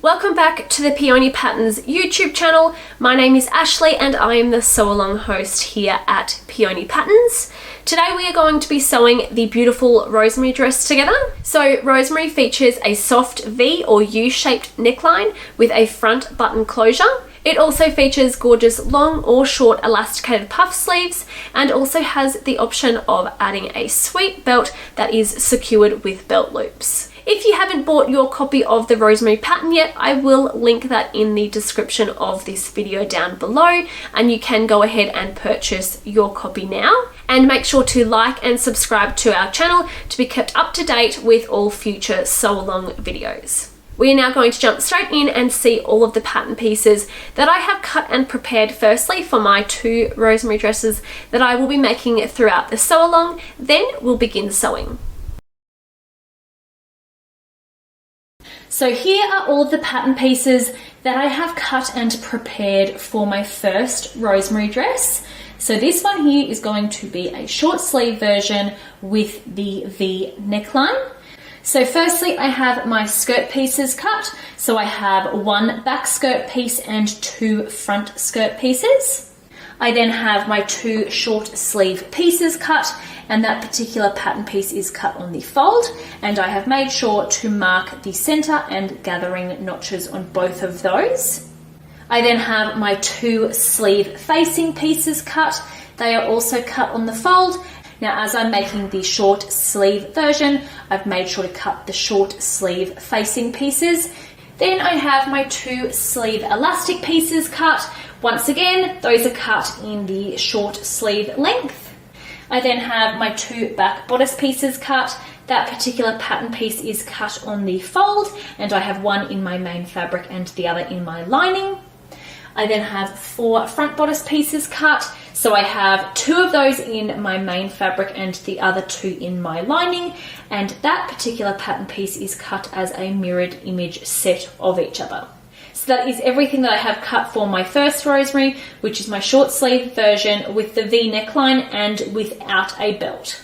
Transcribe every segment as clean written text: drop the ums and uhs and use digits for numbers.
Welcome back to the Peony Patterns YouTube channel. My name is Ashley and I am the sew along host here at Peony Patterns. Today we are going to be sewing the beautiful Rosemary dress together. So Rosemary features a soft V or U-shaped neckline with a front button closure. It also features gorgeous long or short elasticated puff sleeves and also has the option of adding a sweep belt that is secured with belt loops. If you haven't bought your copy of the Rosemary pattern yet, I will link that in the description of this video down below, and you can go ahead and purchase your copy now. And make sure to like and subscribe to our channel to be kept up to date with all future sew along videos. We are now going to jump straight in and see all of the pattern pieces that I have cut and prepared firstly for my two Rosemary dresses that I will be making throughout the sew along. Then we'll begin sewing. So here are all of the pattern pieces that I have cut and prepared for my first Rosemary dress. So this one here is going to be a short sleeve version with the V neckline. So firstly, I have my skirt pieces cut. So I have one back skirt piece and two front skirt pieces. I then have my two short sleeve pieces cut, and that particular pattern piece is cut on the fold, and I have made sure to mark the center and gathering notches on both of those. I then have my two sleeve facing pieces cut. They are also cut on the fold. Now, as I'm making the short sleeve version, I've made sure to cut the short sleeve facing pieces. Then I have my two sleeve elastic pieces cut. Once again, those are cut in the short sleeve length. I then have my two back bodice pieces cut. That particular pattern piece is cut on the fold, and I have one in my main fabric and the other in my lining. I then have four front bodice pieces cut. So I have two of those in my main fabric and the other two in my lining, and that particular pattern piece is cut as a mirrored image set of each other. So that is everything that I have cut for my first Rosemary, which is my short sleeve version with the V neckline and without a belt.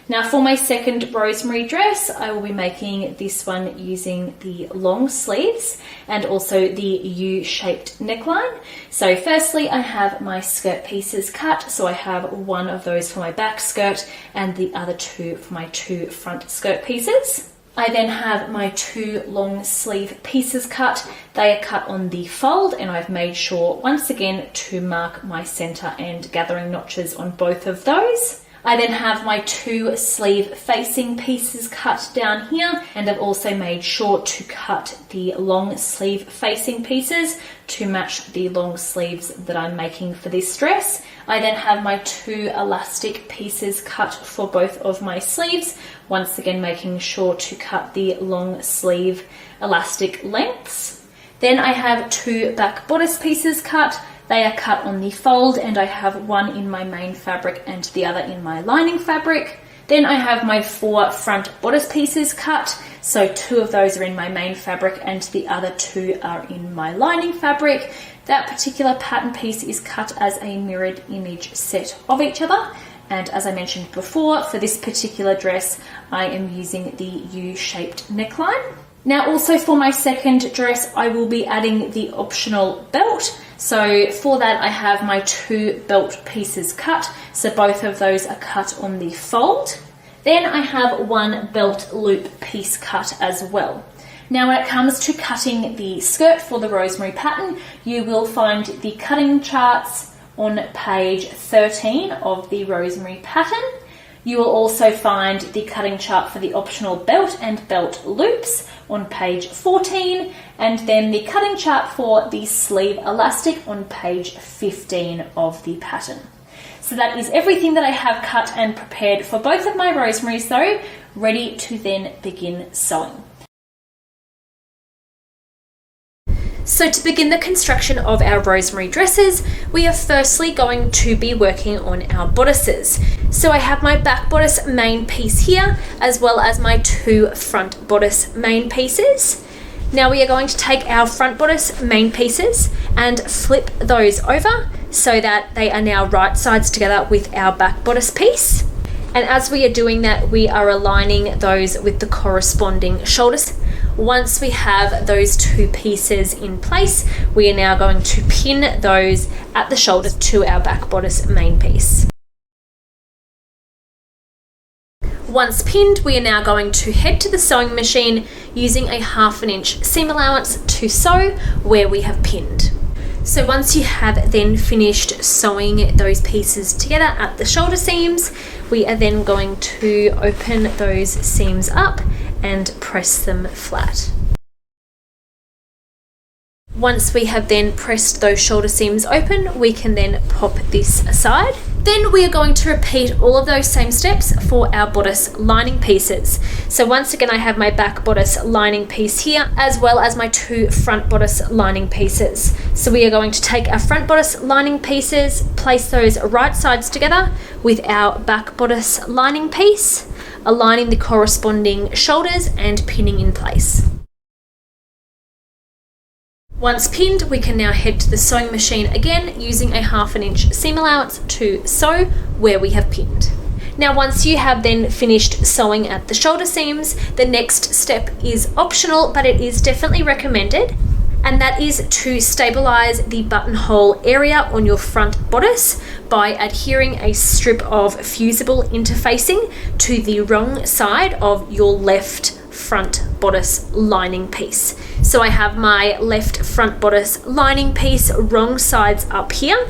Now for my second Rosemary dress, I will be making this one using the long sleeves and also the U-shaped neckline. So firstly, I have my skirt pieces cut. So I have one of those for my back skirt and the other two for my two front skirt pieces. I then have my two long sleeve pieces cut. They are cut on the fold, and I've made sure once again to mark my center and gathering notches on both of those. I then have my two sleeve facing pieces cut down here, and I've also made sure to cut the long sleeve facing pieces to match the long sleeves that I'm making for this dress. I then have my two elastic pieces cut for both of my sleeves, once again making sure to cut the long sleeve elastic lengths. Then I have two back bodice pieces cut. They are cut on the fold, and I have one in my main fabric and the other in my lining fabric. Then I have my four front bodice pieces cut. So two of those are in my main fabric and the other two are in my lining fabric. That particular pattern piece is cut as a mirrored image set of each other. And as I mentioned before, for this particular dress, I am using the U-shaped neckline. Now also for my second dress, I will be adding the optional belt. So for that, I have my two belt pieces cut. So both of those are cut on the fold. Then I have one belt loop piece cut as well. Now when it comes to cutting the skirt for the Rosemary pattern, you will find the cutting charts on page 13 of the Rosemary pattern. You will also find the cutting chart for the optional belt and belt loops on page 14, and then the cutting chart for the sleeve elastic on page 15 of the pattern. So that is everything that I have cut and prepared for both of my Rosemaries though, ready to then begin sewing. So to begin the construction of our Rosemary dresses, we are firstly going to be working on our bodices. So I have my back bodice main piece here, as well as my two front bodice main pieces. Now we are going to take our front bodice main pieces and flip those over so that they are now right sides together with our back bodice piece. And as we are doing that, we are aligning those with the corresponding shoulders. Once we have those two pieces in place, we are now going to pin those at the shoulders to our back bodice main piece. Once pinned, we are now going to head to the sewing machine using a 1/2 inch seam allowance to sew where we have pinned. So once you have then finished sewing those pieces together at the shoulder seams, we are then going to open those seams up and press them flat. Once we have then pressed those shoulder seams open, we can then pop this aside. Then we are going to repeat all of those same steps for our bodice lining pieces. So once again, I have my back bodice lining piece here, as well as my 2 front bodice lining pieces. So we are going to take our front bodice lining pieces, place those right sides together with our back bodice lining piece, aligning the corresponding shoulders and pinning in place. Once pinned, we can now head to the sewing machine again using a 1/2 inch seam allowance to sew where we have pinned. Now once you have then finished sewing at the shoulder seams, the next step is optional, but it is definitely recommended, and that is to stabilize the buttonhole area on your front bodice by adhering a strip of fusible interfacing to the wrong side of your left front bodice lining piece. So I have my left front bodice lining piece, wrong sides up here.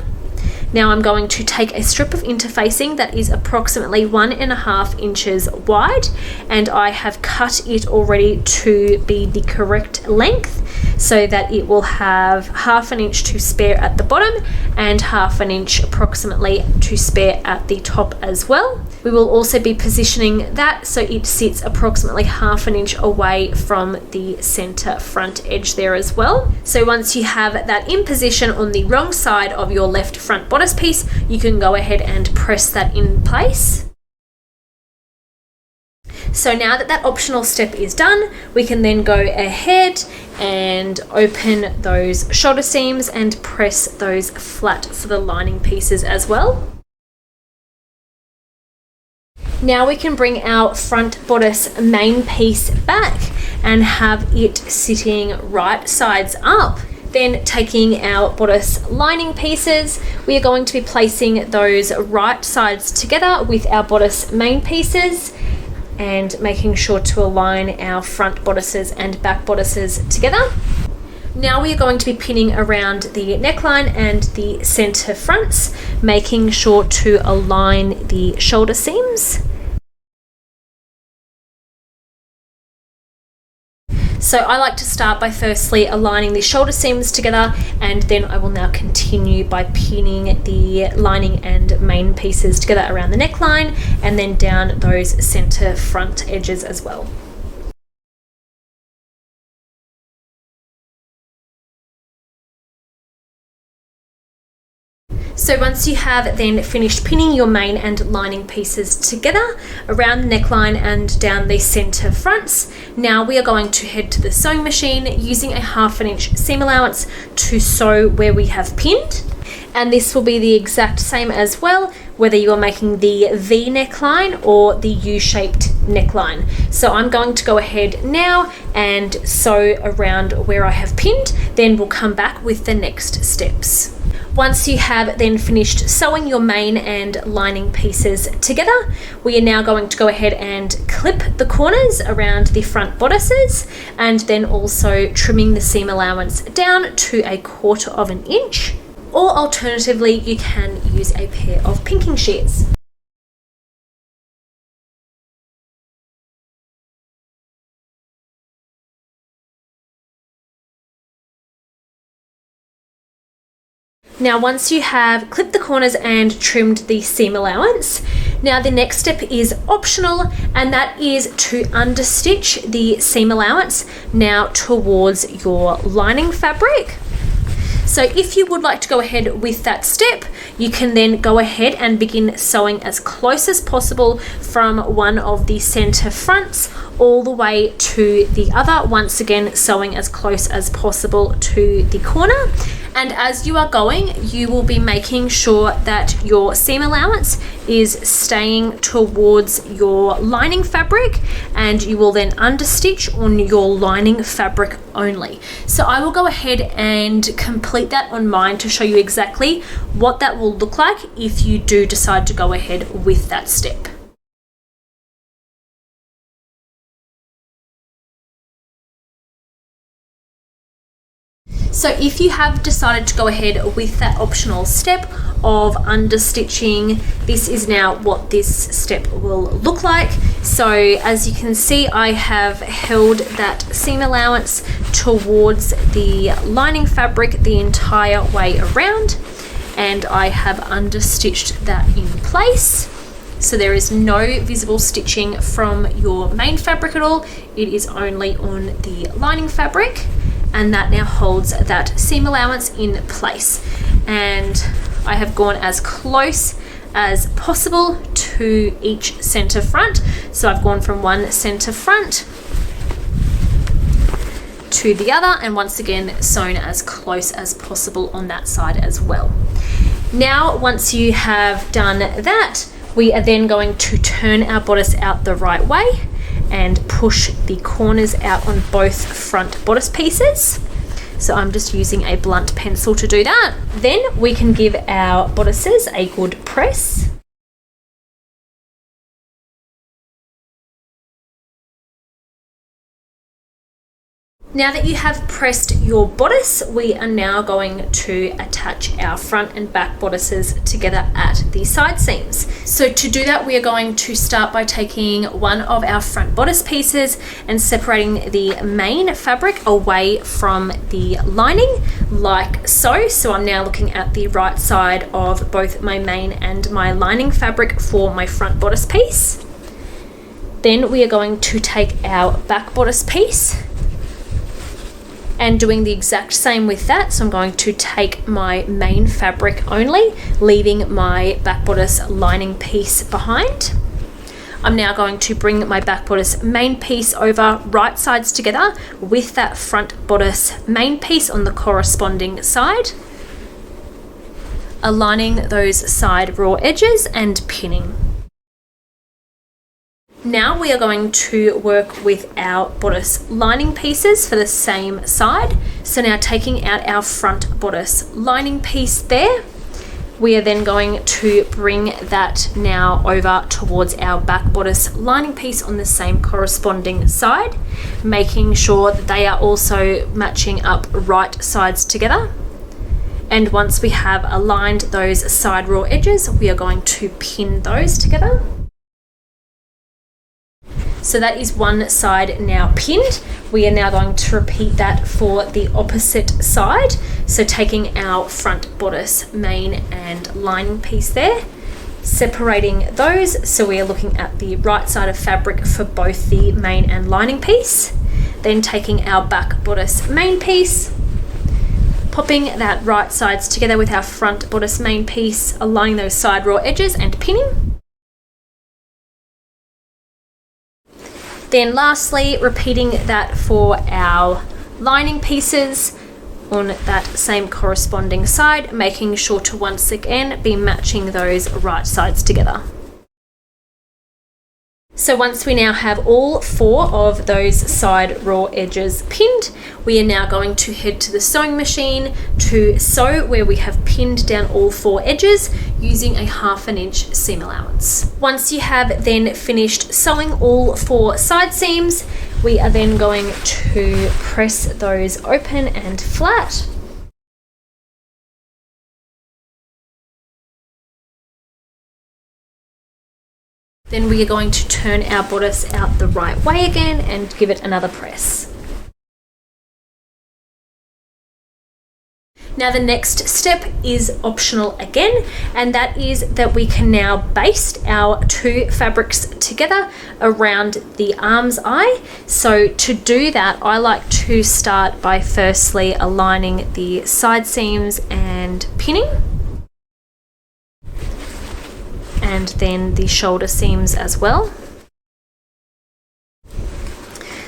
Now I'm going to take a strip of interfacing that is approximately 1.5 inches wide, and I have cut it already to be the correct length so that it will have 1/2 inch to spare at the bottom and 1/2 inch approximately to spare at the top as well. We will also be positioning that so it sits approximately 1/2 inch away from the center front edge there as well. So once you have that in position on the wrong side of your left front bodice piece, you can go ahead and press that in place. So now that that optional step is done, we can then go ahead and open those shoulder seams and press those flat for the lining pieces as well. Now we can bring our front bodice main piece back and have it sitting right sides up. Then taking our bodice lining pieces, we are going to be placing those right sides together with our bodice main pieces and making sure to align our front bodices and back bodices together. Now we are going to be pinning around the neckline and the center fronts, making sure to align the shoulder seams. So I like to start by firstly aligning the shoulder seams together, and then I will now continue by pinning the lining and main pieces together around the neckline and then down those center front edges as well. So once you have then finished pinning your main and lining pieces together around the neckline and down the center fronts, now we are going to head to the sewing machine using a 1/2 inch seam allowance to sew where we have pinned. And this will be the exact same as well, whether you are making the V neckline or the U-shaped neckline. So I'm going to go ahead now and sew around where I have pinned, then we'll come back with the next steps. Once you have then finished sewing your main and lining pieces together, we are now going to go ahead and clip the corners around the front bodices and then also trimming the seam allowance down to 1/4 inch. Or alternatively, you can use a pair of pinking shears. Now once you have clipped the corners and trimmed the seam allowance, now the next step is optional, and that is to understitch the seam allowance now towards your lining fabric. So if you would like to go ahead with that step, you can then go ahead and begin sewing as close as possible from one of the center fronts all the way to the other, once again sewing as close as possible to the corner. And as you are going, you will be making sure that your seam allowance is staying towards your lining fabric, and you will then understitch on your lining fabric only. So I will go ahead and complete that on mine to show you exactly what that will look like if you do decide to go ahead with that step. So if you have decided to go ahead with that optional step of understitching, this is now what this step will look like. So as you can see, I have held that seam allowance towards the lining fabric the entire way around, and I have understitched that in place. So there is no visible stitching from your main fabric at all. It is only on the lining fabric, and that now holds that seam allowance in place. And I have gone as close as possible to each center front. So I've gone from one center front to the other, and once again sewn as close as possible on that side as well. Now, once you have done that, we are then going to turn our bodice out the right way and push the corners out on both front bodice pieces. So I'm just using a blunt pencil to do that. Then we can give our bodices a good press. Now that you have pressed your bodice, we are now going to attach our front and back bodices together at the side seams. So to do that, we are going to start by taking one of our front bodice pieces and separating the main fabric away from the lining, like so. So I'm now looking at the right side of both my main and my lining fabric for my front bodice piece. Then we are going to take our back bodice piece and doing the exact same with that. So I'm going to take my main fabric only, leaving my back bodice lining piece behind. I'm now going to bring my back bodice main piece over right sides together with that front bodice main piece on the corresponding side, aligning those side raw edges and pinning. Now we are going to work with our bodice lining pieces for the same side. So now taking out our front bodice lining piece there, we are then going to bring that now over towards our back bodice lining piece on the same corresponding side, making sure that they are also matching up right sides together. And once we have aligned those side raw edges, we are going to pin those together. So that is one side now pinned. We are now going to repeat that for the opposite side. So taking our front bodice main and lining piece there, separating those. So we are looking at the right side of fabric for both the main and lining piece. Then taking our back bodice main piece, popping that right sides together with our front bodice main piece, aligning those side raw edges and pinning. Then lastly, repeating that for our lining pieces on that same corresponding side, making sure to once again be matching those right sides together. So once we now have all four of those side raw edges pinned, we are now going to head to the sewing machine to sew where we have pinned down all four edges using a 1/2 inch seam allowance. Once you have then finished sewing all four side seams, we are then going to press those open and flat. Then we are going to turn our bodice out the right way again and give it another press. Now the next step is optional again, and that is that we can now baste our two fabrics together around the arm's eye. So to do that, I like to start by firstly aligning the side seams and pinning, and then the shoulder seams as well.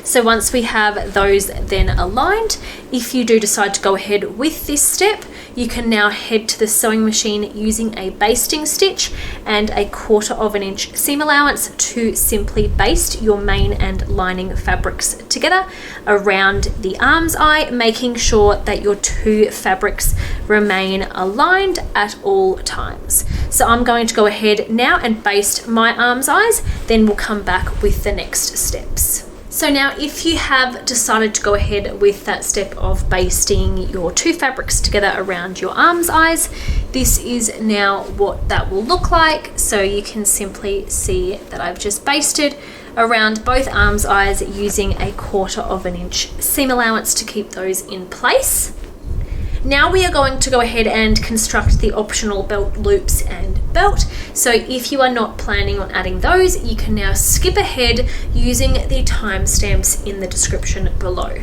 So once we have those then aligned, if you do decide to go ahead with this step, you can now head to the sewing machine using a basting stitch and a 1/4 inch seam allowance to simply baste your main and lining fabrics together around the arm's eye, making sure that your two fabrics remain aligned at all times. So I'm going to go ahead now and baste my arm's eyes, then we'll come back with the next steps. So now if you have decided to go ahead with that step of basting your two fabrics together around your arm's eyes, this is now what that will look like. So you can simply see that I've just basted around both arm's eyes using a 1/4 inch seam allowance to keep those in place. Now we are going to go ahead and construct the optional belt loops and belt. So if you are not planning on adding those, you can now skip ahead using the timestamps in the description below.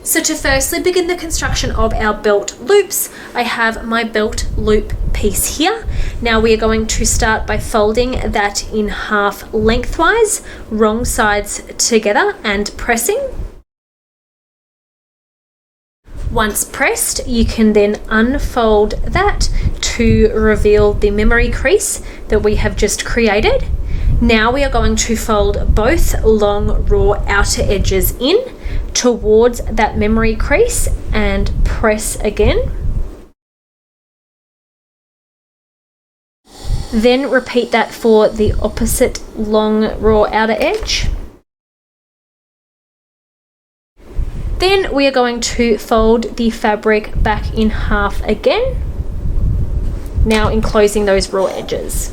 So to firstly begin the construction of our belt loops, I have my belt loop piece here. Now we are going to start by folding that in half lengthwise, wrong sides together, and pressing. Once pressed, you can then unfold that to reveal the memory crease that we have just created. Now we are going to fold both long raw outer edges in towards that memory crease and press again. Then repeat that for the opposite long raw outer edge. Then we are going to fold the fabric back in half again, now enclosing those raw edges.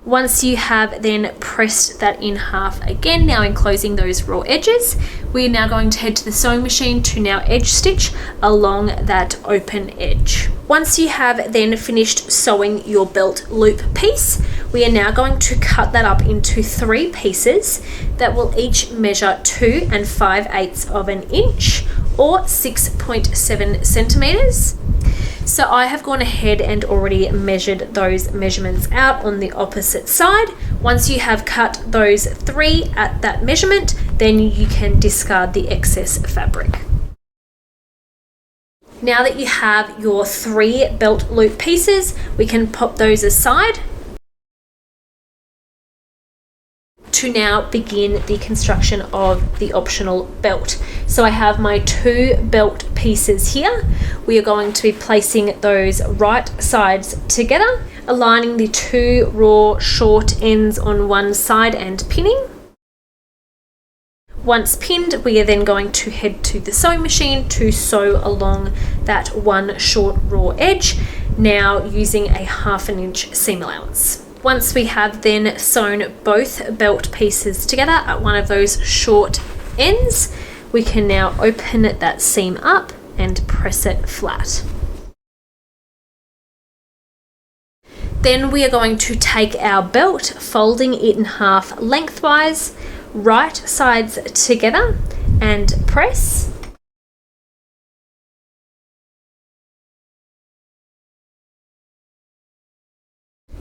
Once you have then pressed that in half again, now enclosing those raw edges, we are now going to head to the sewing machine to now edge stitch along that open edge. Once you have then finished sewing your belt loop piece, we are now going to cut that up into 3 pieces that will each measure 2 5/8 inch or 6.7 centimeters. So I have gone ahead and already measured those measurements out on the opposite side. Once you have cut those 3 at that measurement, then you can discard the excess fabric. Now that you have your 3 belt loop pieces, we can pop those aside to now begin the construction of the optional belt. So I have my 2 belt pieces here. We are going to be placing those right sides together, aligning the 2 raw short ends on one side and pinning. Once pinned, we are then going to head to the sewing machine to sew along that one short raw edge, now using a 1/2 inch seam allowance. Once we have then sewn both belt pieces together at one of those short ends, we can now open that seam up and press it flat. Then we are going to take our belt, folding it in half lengthwise, right sides together, and press.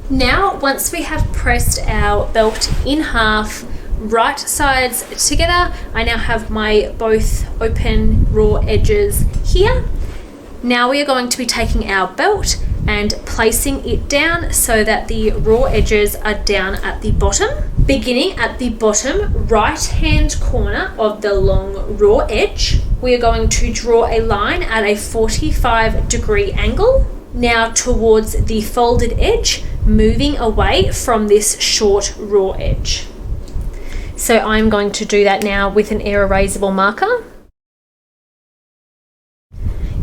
Now, once we have pressed our belt in half, right sides together, I now have my both open raw edges here. Now we are going to be taking our belt and placing it down so that the raw edges are down at the bottom. Beginning at the bottom right hand corner of the long raw edge, we are going to draw a line at a 45-degree angle, now towards the folded edge, moving away from this short raw edge. So I'm going to do that now with an air erasable marker.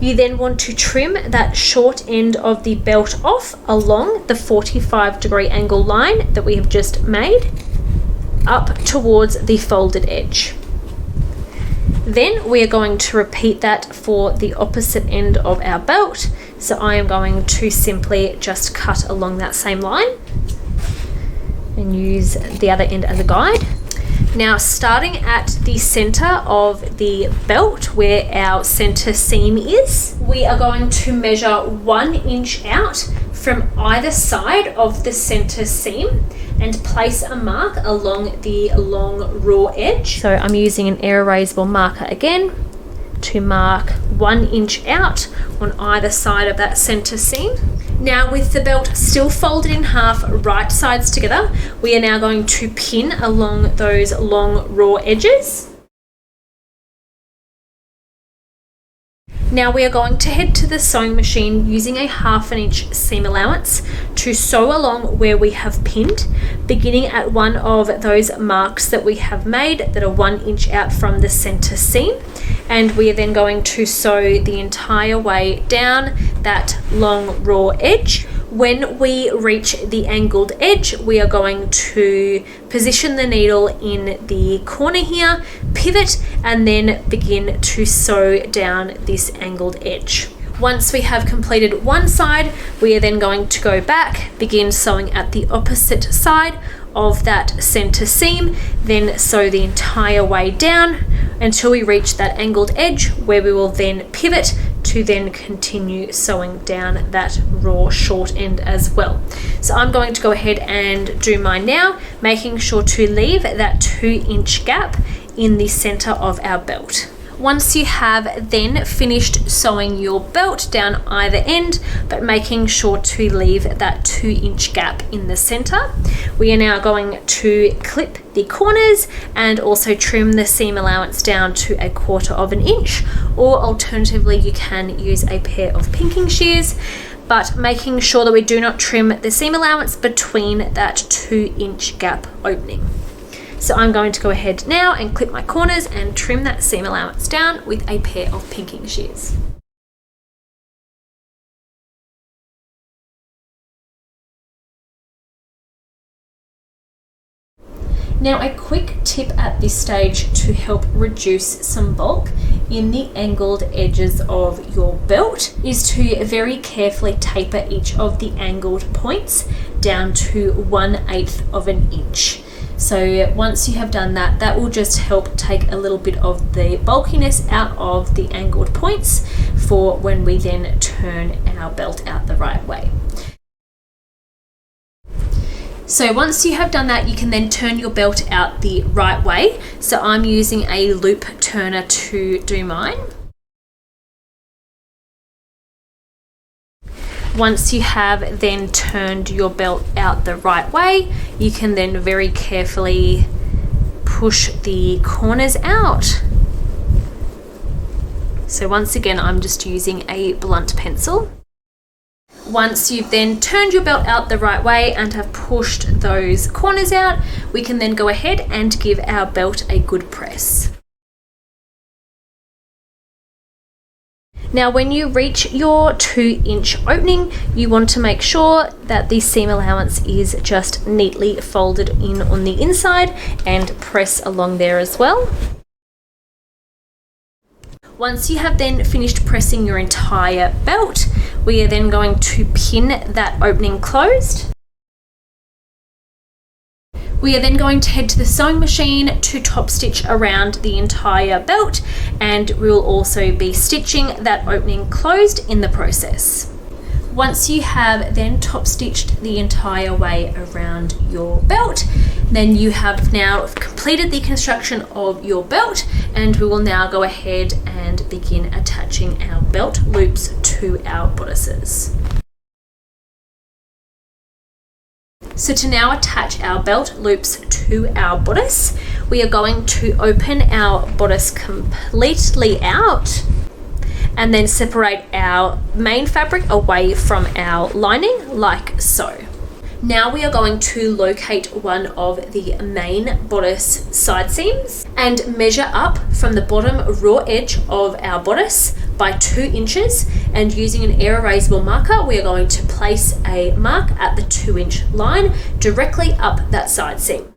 You then want to trim that short end of the belt off along the 45-degree angle line that we have just made, up towards the folded edge. Then we are going to repeat that for the opposite end of our belt. So I am going to simply just cut along that same line and use the other end as a guide. Now, starting at the center of the belt where our center seam is, we are going to measure 1 inch out from either side of the center seam and place a mark along the long raw edge. So I'm using an air erasable marker again, to mark 1 inch out on either side of that center seam. Now, with the belt still folded in half, right sides together, we are now going to pin along those long raw edges. Now we are going to head to the sewing machine using a 1/2 inch seam allowance to sew along where we have pinned, beginning at one of those marks that we have made that are 1 inch out from the center seam. And we are then going to sew the entire way down that long raw edge. When we reach the angled edge, we are going to position the needle in the corner here, pivot, and then begin to sew down this angled edge. Once we have completed one side, we are then going to go back, begin sewing at the opposite side of that center seam, then sew the entire way down until we reach that angled edge, where we will then pivot to then continue sewing down that raw short end as well. So I'm going to go ahead and do mine now, making sure to leave that 2 inch gap in the center of our belt. Once you have then finished sewing your belt down either end, but making sure to leave that 2 inch gap in the center, we are now going to clip the corners and also trim the seam allowance down to 1/4 inch, or alternatively you can use a pair of pinking shears, but making sure that we do not trim the seam allowance between that 2 inch gap opening. So I'm going to go ahead now and clip my corners and trim that seam allowance down with a pair of pinking shears. Now, a quick tip at this stage to help reduce some bulk in the angled edges of your belt is to very carefully taper each of the angled points down to 1/8 inch. So once you have done that, that will just help take a little bit of the bulkiness out of the angled points for when we then turn our belt out the right way. So once you have done that, you can then turn your belt out the right way. So I'm using a loop turner to do mine. Once you have then turned your belt out the right way, you can then very carefully push the corners out. So once again, I'm just using a blunt pencil. Once you've then turned your belt out the right way and have pushed those corners out, we can then go ahead and give our belt a good press. Now, when you reach your 2 inch opening, you want to make sure that the seam allowance is just neatly folded in on the inside and press along there as well. Once you have then finished pressing your entire belt, we are then going to pin that opening closed. We are then going to head to the sewing machine to top stitch around the entire belt, and we will also be stitching that opening closed in the process. Once you have then top stitched the entire way around your belt, then you have now completed the construction of your belt, and we will now go ahead and begin attaching our belt loops to our bodices. So to now attach our belt loops to our bodice, we are going to open our bodice completely out and then separate our main fabric away from our lining like so. Now we are going to locate one of the main bodice side seams and measure up from the bottom raw edge of our bodice by 2 inches, and using an air erasable marker, we are going to place a mark at the 2 inch line directly up that side seam.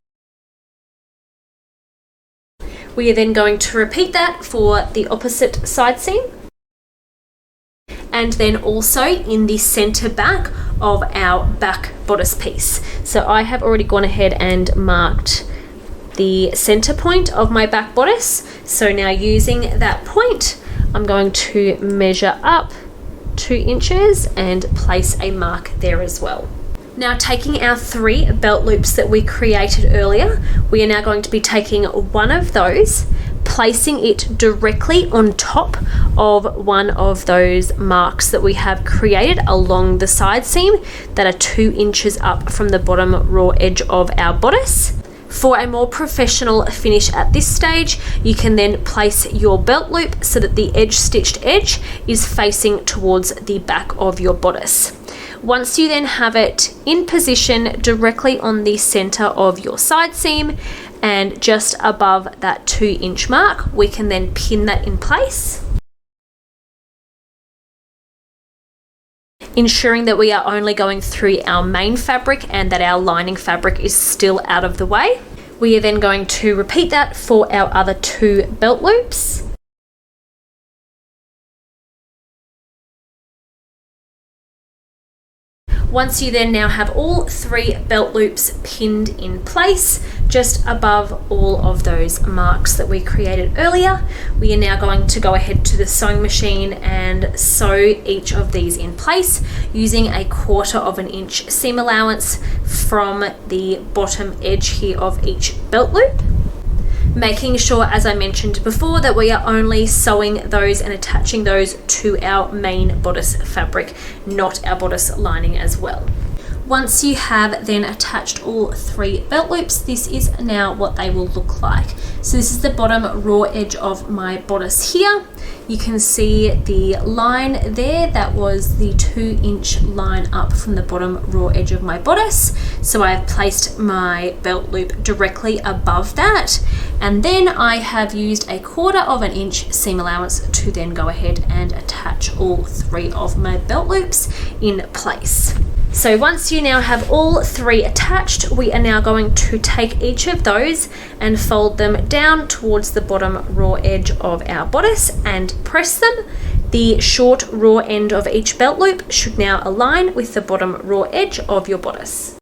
We are then going to repeat that for the opposite side seam, and then also in the center back of our back bodice piece. So I have already gone ahead and marked the center point of my back bodice. So now using that point, I'm going to measure up 2 inches and place a mark there as well. Now, taking our 3 belt loops that we created earlier, we are now going to be taking one of those, placing it directly on top of one of those marks that we have created along the side seam that are 2 inches up from the bottom raw edge of our bodice. For a more professional finish at this stage, you can then place your belt loop so that the edge stitched edge is facing towards the back of your bodice. Once you then have it in position directly on the center of your side seam and just above that 2-inch mark, we can then pin that in place, ensuring that we are only going through our main fabric and that our lining fabric is still out of the way. We are then going to repeat that for our other 2 belt loops. Once you then now have all 3 belt loops pinned in place just above all of those marks that we created earlier, we are now going to go ahead to the sewing machine and sew each of these in place using a 1/4 inch seam allowance from the bottom edge here of each belt loop. Making sure, as I mentioned before, that we are only sewing those and attaching those to our main bodice fabric, not our bodice lining as well. Once you have then attached all 3 belt loops, this is now what they will look like. So this is the bottom raw edge of my bodice here. You can see the line there, that was the 2-inch line up from the bottom raw edge of my bodice. So I've placed my belt loop directly above that, and then I have used a 1/4 inch seam allowance to then go ahead and attach all 3 of my belt loops in place. So once you now have all 3 attached, we are now going to take each of those and fold them down towards the bottom raw edge of our bodice and press them. The short raw end of each belt loop should now align with the bottom raw edge of your bodice.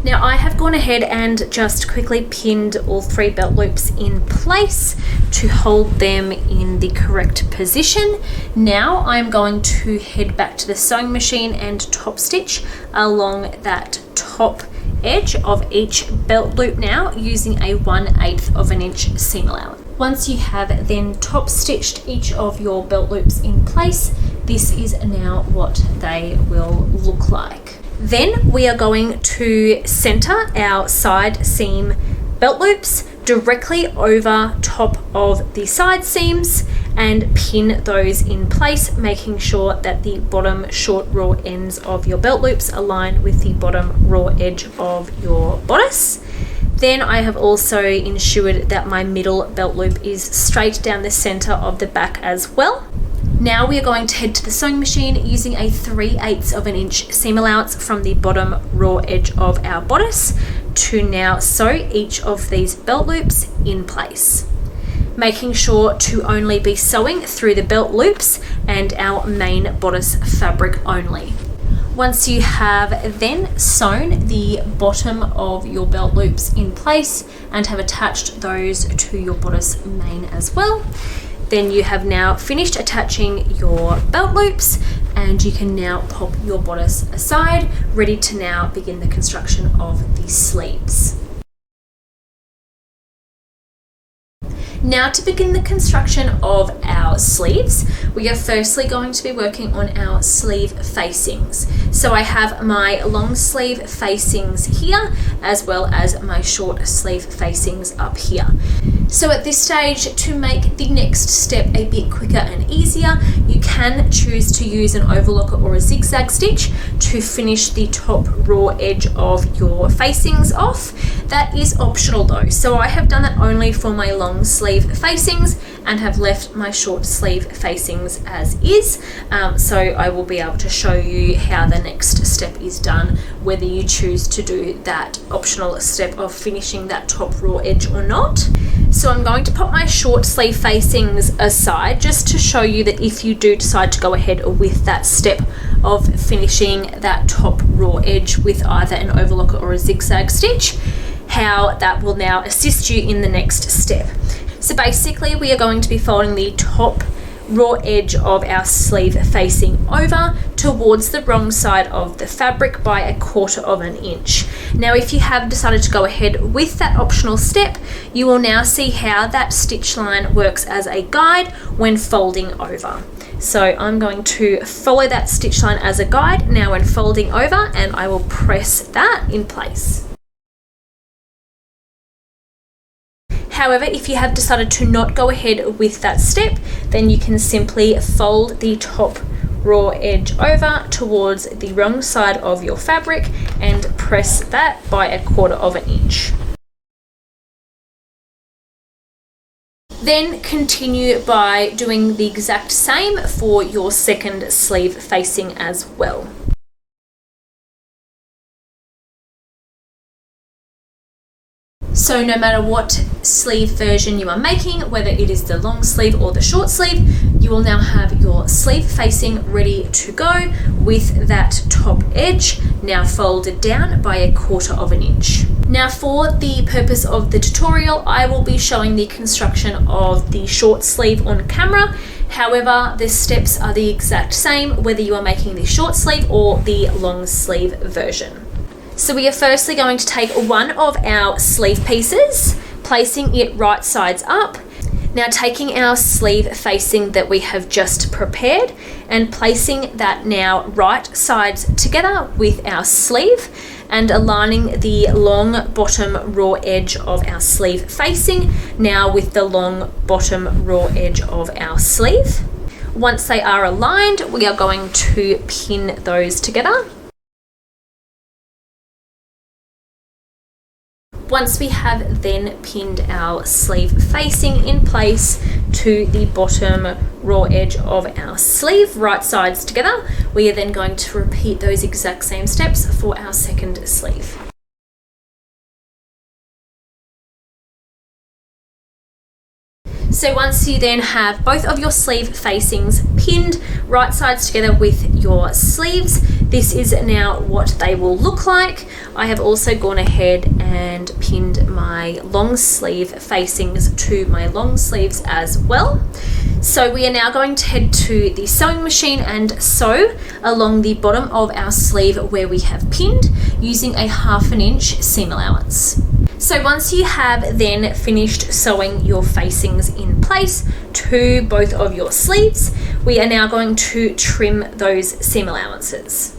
Now I have gone ahead and just quickly pinned all 3 belt loops in place to hold them in the correct position. Now I'm going to head back to the sewing machine and top stitch along that top edge of each belt loop now using a 1/8 inch seam allowance. Once you have then top stitched each of your belt loops in place, this is now what they will look like. Then we are going to center our side seam belt loops directly over top of the side seams and pin those in place, making sure that the bottom short raw ends of your belt loops align with the bottom raw edge of your bodice. Then I have also ensured that my middle belt loop is straight down the center of the back as well. Now we are going to head to the sewing machine using a 3/8 inch seam allowance from the bottom raw edge of our bodice to now sew each of these belt loops in place. Making sure to only be sewing through the belt loops and our main bodice fabric only. Once you have then sewn the bottom of your belt loops in place and have attached those to your bodice main as well, then you have now finished attaching your belt loops and you can now pop your bodice aside, ready to now begin the construction of the sleeves. Now to begin the construction of our sleeves, we are firstly going to be working on our sleeve facings. So I have my long sleeve facings here as well as my short sleeve facings up here. So at this stage, to make the next step a bit quicker and easier, you can choose to use an overlocker or a zigzag stitch to finish the top raw edge of your facings off. That is optional though. So I have done that only for my long sleeve facings and have left my short sleeve facings as is. So I will be able to show you how the next step is done, whether you choose to do that optional step of finishing that top raw edge or not. So I'm going to pop my short sleeve facings aside just to show you that if you do decide to go ahead with that step of finishing that top raw edge with either an overlocker or a zigzag stitch, how that will now assist you in the next step. So basically we are going to be folding the top raw edge of our sleeve facing over towards the wrong side of the fabric by 1/4 inch. Now, if you have decided to go ahead with that optional step, you will now see how that stitch line works as a guide when folding over. So I'm going to follow that stitch line as a guide now when folding over, and I will press that in place. However, if you have decided to not go ahead with that step, then you can simply fold the top raw edge over towards the wrong side of your fabric and press that by 1/4 inch. Then continue by doing the exact same for your second sleeve facing as well. So no matter what sleeve version you are making, whether it is the long sleeve or the short sleeve, you will now have your sleeve facing ready to go with that top edge now folded down by 1/4 inch. Now, for the purpose of the tutorial, I will be showing the construction of the short sleeve on camera. However, the steps are the exact same whether you are making the short sleeve or the long sleeve version. So we are firstly going to take one of our sleeve pieces, placing it right sides up. Now, taking our sleeve facing that we have just prepared and placing that now right sides together with our sleeve and aligning the long bottom raw edge of our sleeve facing now with the long bottom raw edge of our sleeve. Once they are aligned, we are going to pin those together. Once we have then pinned our sleeve facing in place to the bottom raw edge of our sleeve, right sides together, we are then going to repeat those exact same steps for our second sleeve. So once you then have both of your sleeve facings pinned right sides together with your sleeves, this is now what they will look like. I have also gone ahead and pinned my long sleeve facings to my long sleeves as well. So we are now going to head to the sewing machine and sew along the bottom of our sleeve where we have pinned using a 1/2 inch seam allowance. So once you have then finished sewing your facings in place to both of your sleeves, we are now going to trim those seam allowances.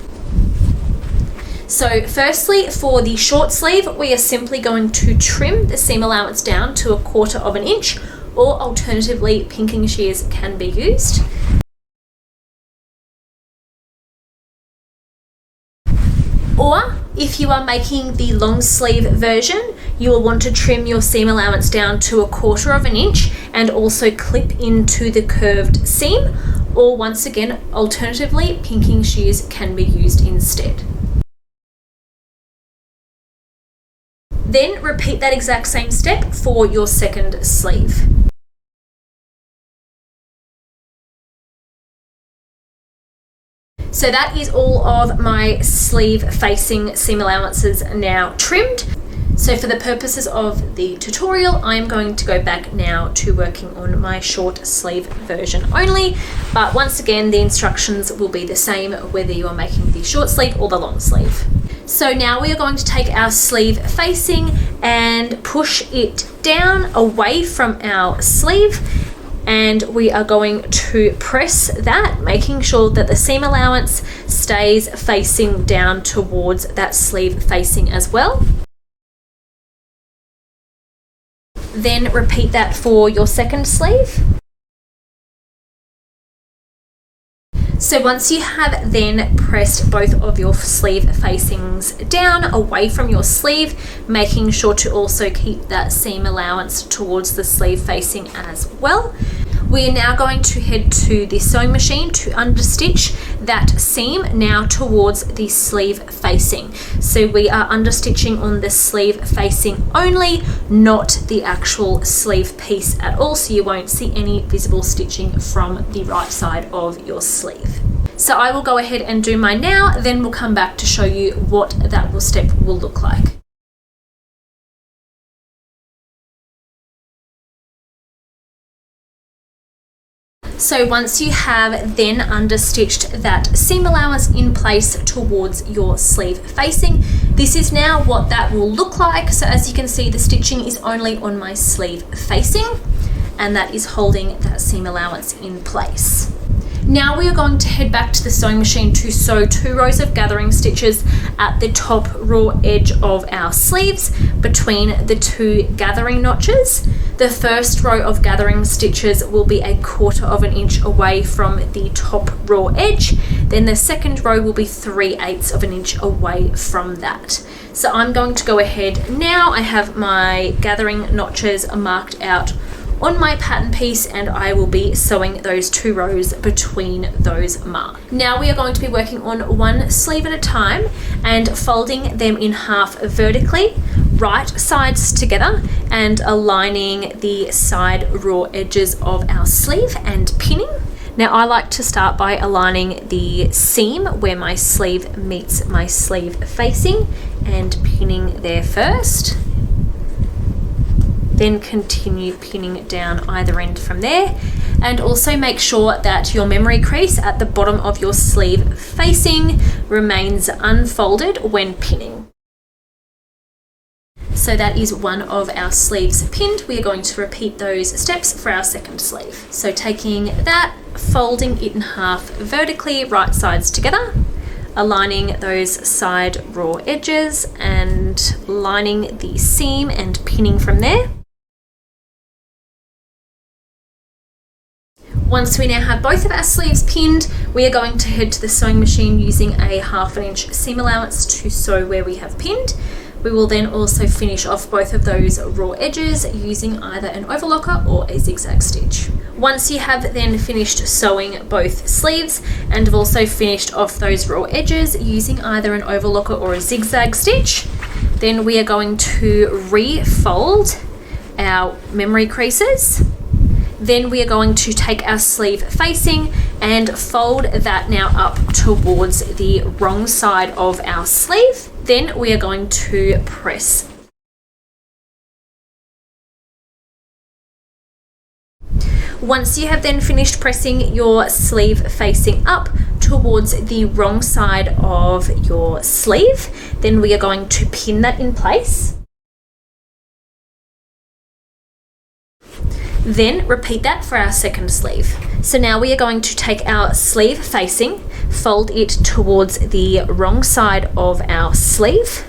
So firstly, for the short sleeve, we are simply going to trim the seam allowance down to 1/4 inch, or alternatively, pinking shears can be used. Or if you are making the long sleeve version, you will want to trim your seam allowance down to 1/4 inch and also clip into the curved seam, or once again, alternatively, pinking shears can be used instead. Then repeat that exact same step for your second sleeve. So that is all of my sleeve facing seam allowances now trimmed. So for the purposes of the tutorial, I'm going to go back now to working on my short sleeve version only. But once again, the instructions will be the same whether you are making the short sleeve or the long sleeve. So now we are going to take our sleeve facing and push it down away from our sleeve, and we are going to press that, making sure that the seam allowance stays facing down towards that sleeve facing as well. Then repeat that for your second sleeve. So once you have then pressed both of your sleeve facings down away from your sleeve, making sure to also keep that seam allowance towards the sleeve facing as well, we are now going to head to the sewing machine to understitch that seam now towards the sleeve facing. So we are understitching on the sleeve facing only, not the actual sleeve piece at all, so you won't see any visible stitching from the right side of your sleeve. So I will go ahead and do mine now, then we'll come back to show you what that step will look like. So once you have then understitched that seam allowance in place towards your sleeve facing, this is now what that will look like. So as you can see, the stitching is only on my sleeve facing, and that is holding that seam allowance in place. Now we are going to head back to the sewing machine to sew 2 rows of gathering stitches at the top raw edge of our sleeves between the 2 gathering notches. The first row of gathering stitches will be 1/4 inch away from the top raw edge. Then the second row will be 3/8 of an inch away from that. So I'm going to go ahead now. I have my gathering notches marked out on my pattern piece, and I will be sewing those 2 rows between those marks. Now we are going to be working on 1 sleeve at a time and folding them in half vertically, right sides together, and aligning the side raw edges of our sleeve and pinning. Now I like to start by aligning the seam where my sleeve meets my sleeve facing and pinning there first. Then continue pinning down either end from there, and also make sure that your memory crease at the bottom of your sleeve facing remains unfolded when pinning. So that is one of our sleeves pinned. We are going to repeat those steps for our second sleeve. So taking that, folding it in half vertically, right sides together, aligning those side raw edges and lining the seam and pinning from there. Once we now have both of our sleeves pinned, we are going to head to the sewing machine using a 1/2 inch seam allowance to sew where we have pinned. We will then also finish off both of those raw edges using either an overlocker or a zigzag stitch. Once you have then finished sewing both sleeves and have also finished off those raw edges using either an overlocker or a zigzag stitch, then we are going to refold our memory creases. Then we are going to take our sleeve facing and fold that now up towards the wrong side of our sleeve. Then we are going to press. Once you have then finished pressing your sleeve facing up towards the wrong side of your sleeve, then we are going to pin that in place. Then repeat that for our second sleeve. So now we are going to take our sleeve facing, fold it towards the wrong side of our sleeve,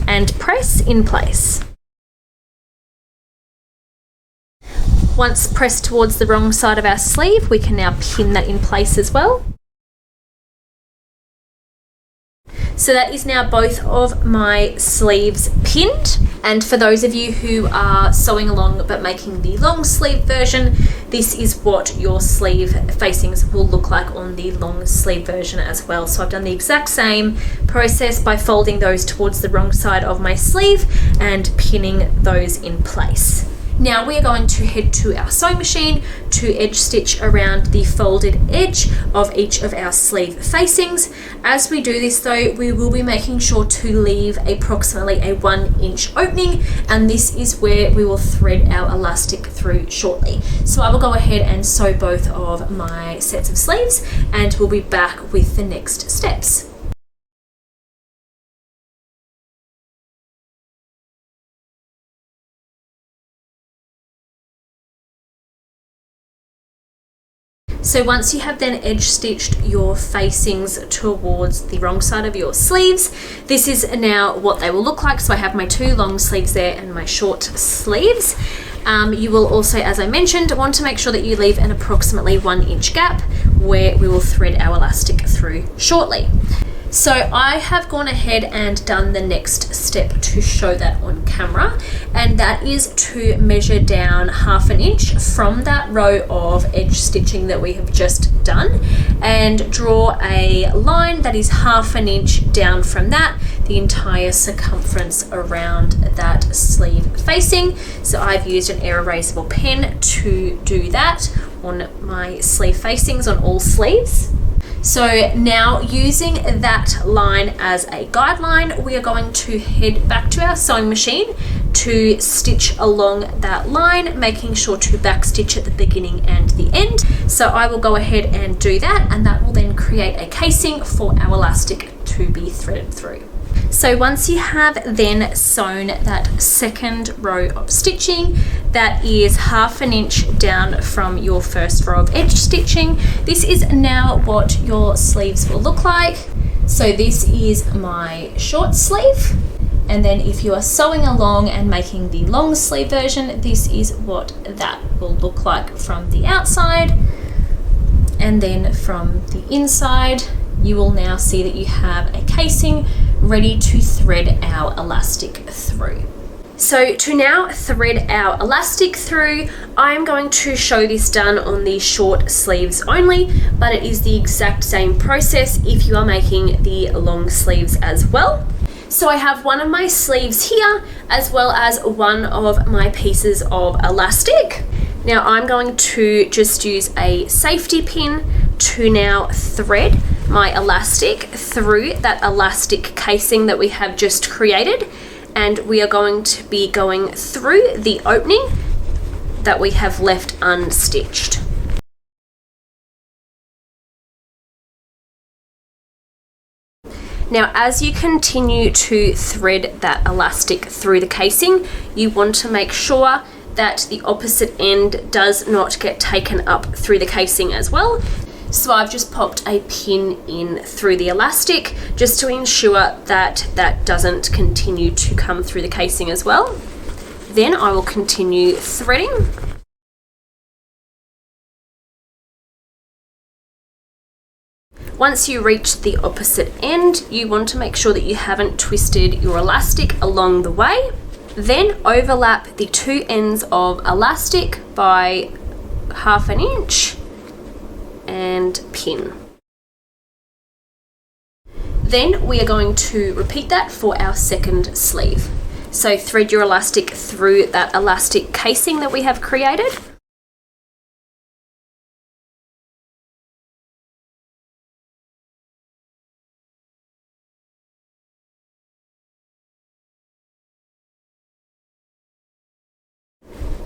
and press in place. Once pressed towards the wrong side of our sleeve, we can now pin that in place as well. So that is now both of my sleeves pinned. And for those of you who are sewing along but making the long sleeve version, this is what your sleeve facings will look like on the long sleeve version as well. So I've done the exact same process by folding those towards the wrong side of my sleeve and pinning those in place. Now we are going to head to our sewing machine to edge stitch around the folded edge of each of our sleeve facings. As we do this though, we will be making sure to leave approximately a 1 inch opening, and this is where we will thread our elastic through shortly. So I will go ahead and sew both of my sets of sleeves and we'll be back with the next steps. So once you have then edge stitched your facings towards the wrong side of your sleeves, this is now what they will look like. So I have my 2 long sleeves there and my short sleeves. You will also, as I mentioned, want to make sure that you leave an approximately 1 inch gap where we will thread our elastic through shortly. So I have gone ahead and done the next step to show that on camera, and that is to measure down 1/2 inch from that row of edge stitching that we have just done and draw a line that is 1/2 inch down from that, the entire circumference around that sleeve facing. So I've used an air erasable pen to do that on my sleeve facings on all sleeves. So now, using that line as a guideline, we are going to head back to our sewing machine to stitch along that line, making sure to back stitch at the beginning and the end. So I will go ahead and do that, and that will then create a casing for our elastic to be threaded through. So once you have then sewn that second row of stitching, that is 1/2 inch down from your first row of edge stitching, this is now what your sleeves will look like. So this is my short sleeve, and then if you are sewing along and making the long sleeve version, this is what that will look like from the outside. And then from the inside, you will now see that you have a casing ready to thread our elastic through. So to now thread our elastic through, I'm going to show this done on the short sleeves only, but it is the exact same process if you are making the long sleeves as well. So I have one of my sleeves here, as well as one of my pieces of elastic. Now I'm going to just use a safety pin to now thread my elastic through that elastic casing that we have just created, and we are going to be going through the opening that we have left unstitched. Now, as you continue to thread that elastic through the casing, you want to make sure that the opposite end does not get taken up through the casing as well. So I've just popped a pin in through the elastic just to ensure that that doesn't continue to come through the casing as well. Then I will continue threading. Once you reach the opposite end, you want to make sure that you haven't twisted your elastic along the way. Then overlap the two ends of elastic by 1/2 inch and pin. Then we are going to repeat that for our second sleeve. So thread your elastic through that elastic casing that we have created.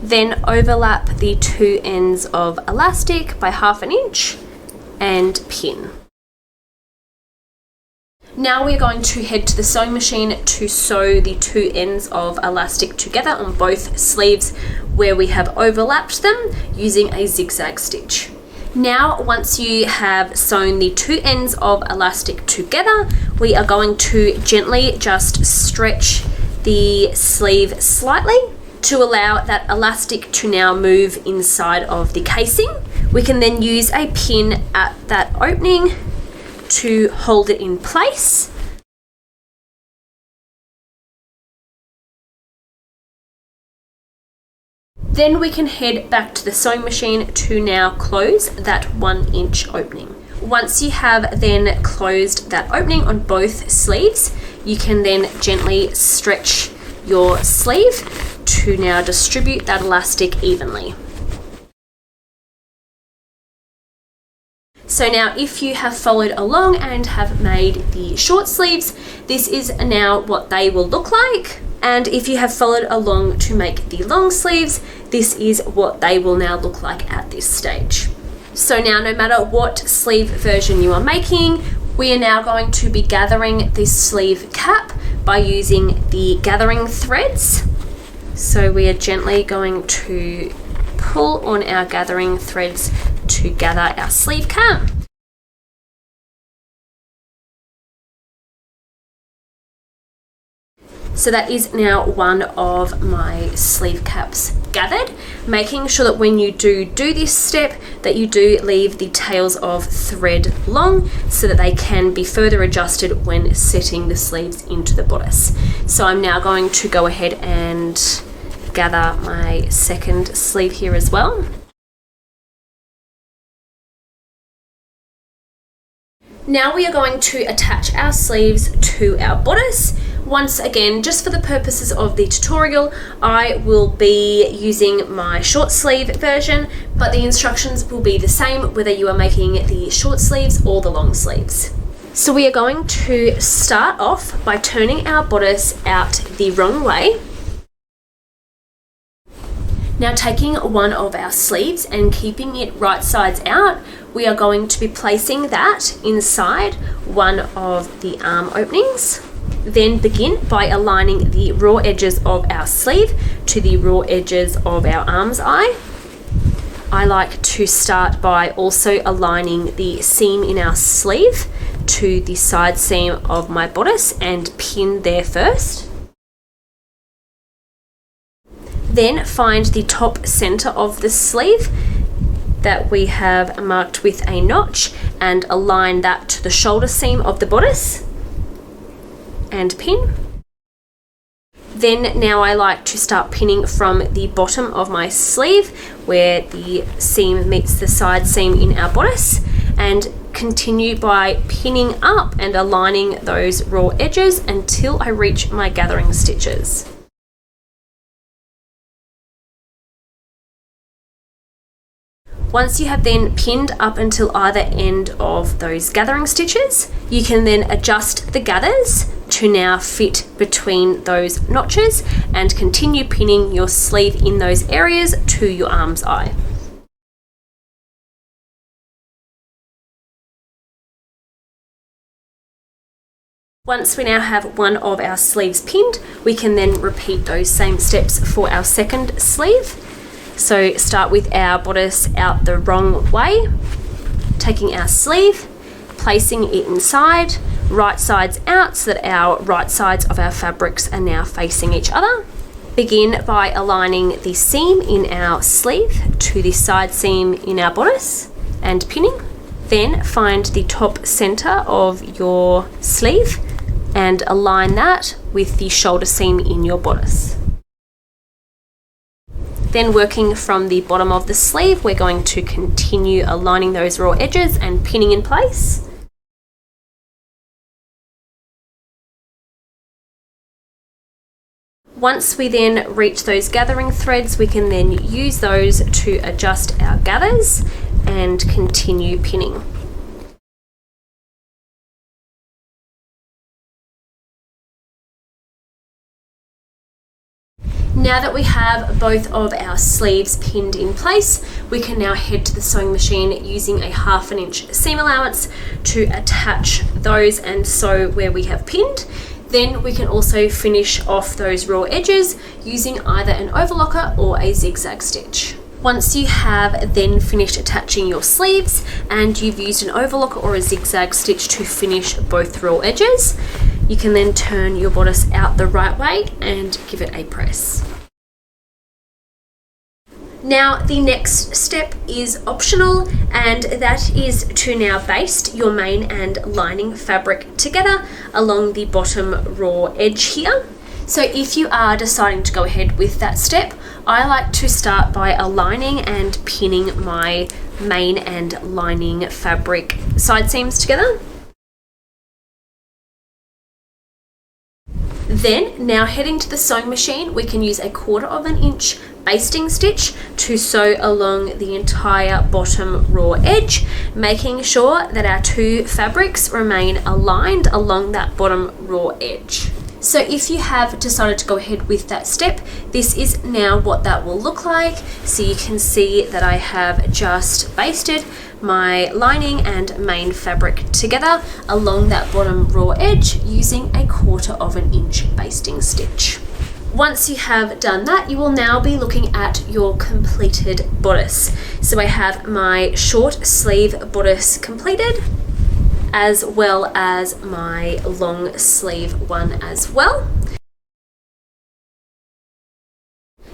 Then overlap the two ends of elastic by 1/2 inch and pin. Now we're going to head to the sewing machine to sew the two ends of elastic together on both sleeves where we have overlapped them using a zigzag stitch. Now, once you have sewn the two ends of elastic together, we are going to gently just stretch the sleeve slightly to allow that elastic to now move inside of the casing. We can then use a pin at that opening to hold it in place. Then we can head back to the sewing machine to now close that 1 inch opening. Once you have then closed that opening on both sleeves, you can then gently stretch your sleeve to now distribute that elastic evenly. So now if you have followed along and have made the short sleeves, this is now what they will look like. And if you have followed along to make the long sleeves, this is what they will now look like at this stage. So now no matter what sleeve version you are making, we are now going to be gathering this sleeve cap by using the gathering threads. So we are gently going to pull on our gathering threads to gather our sleeve cap. So that is now one of my sleeve caps gathered, making sure that when you do this step that you do leave the tails of thread long so that they can be further adjusted when setting the sleeves into the bodice. So I'm now going to go ahead and gather my second sleeve here as well. Now we are going to attach our sleeves to our bodice. Once again, just for the purposes of the tutorial, I will be using my short sleeve version, but the instructions will be the same whether you are making the short sleeves or the long sleeves. So we are going to start off by turning our bodice out the wrong way. Now taking one of our sleeves and keeping it right sides out, we are going to be placing that inside one of the arm openings. Then begin by aligning the raw edges of our sleeve to the raw edges of our arm's eye. I like to start by also aligning the seam in our sleeve to the side seam of my bodice and pin there first. Then find the top center of the sleeve that we have marked with a notch and align that to the shoulder seam of the bodice and pin. Then now I like to start pinning from the bottom of my sleeve where the seam meets the side seam in our bodice, and continue by pinning up and aligning those raw edges until I reach my gathering stitches. Once you have then pinned up until either end of those gathering stitches, you can then adjust the gathers to now fit between those notches and continue pinning your sleeve in those areas to your arm's eye. Once we now have one of our sleeves pinned, we can then repeat those same steps for our second sleeve. So start with our bodice out the wrong way, taking our sleeve, placing it inside, right sides out so that our right sides of our fabrics are now facing each other. Begin by aligning the seam in our sleeve to the side seam in our bodice and pinning. Then find the top center of your sleeve and align that with the shoulder seam in your bodice. Then working from the bottom of the sleeve, we're going to continue aligning those raw edges and pinning in place. Once we then reach those gathering threads, we can then use those to adjust our gathers and continue pinning. Now that we have both of our sleeves pinned in place, we can now head to the sewing machine using a 1/2 inch seam allowance to attach those and sew where we have pinned. Then we can also finish off those raw edges using either an overlocker or a zigzag stitch. Once you have then finished attaching your sleeves and you've used an overlocker or a zigzag stitch to finish both raw edges, you can then turn your bodice out the right way and give it a press. Now the next step is optional, and that is to now baste your main and lining fabric together along the bottom raw edge here. So if you are deciding to go ahead with that step, I like to start by aligning and pinning my main and lining fabric side seams together. Then, now heading to the sewing machine, we can use a 1/4 inch basting stitch to sew along the entire bottom raw edge, making sure that our two fabrics remain aligned along that bottom raw edge. So if you have decided to go ahead with that step, this is now what that will look like. So you can see that I have just basted my lining and main fabric together along that bottom raw edge using a 1/4 inch basting stitch. Once you have done that, you will now be looking at your completed bodice. So I have my short sleeve bodice completed, as well as my long sleeve one as well.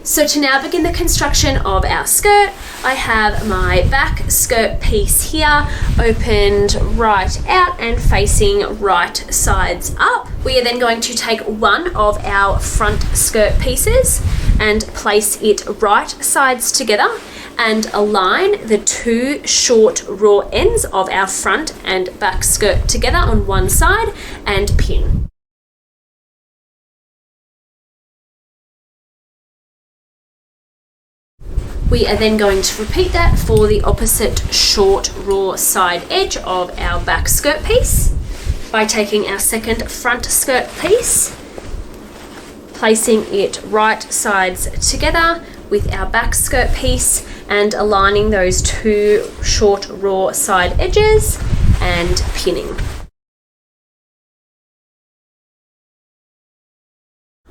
So to now begin the construction of our skirt, I have my back skirt piece here opened right out and facing right sides up. We are then going to take one of our front skirt pieces and place it right sides together and align the two short raw ends of our front and back skirt together on one side and pin. We are then going to repeat that for the opposite short raw side edge of our back skirt piece by taking our second front skirt piece, placing it right sides together with our back skirt piece and aligning those two short raw side edges and pinning.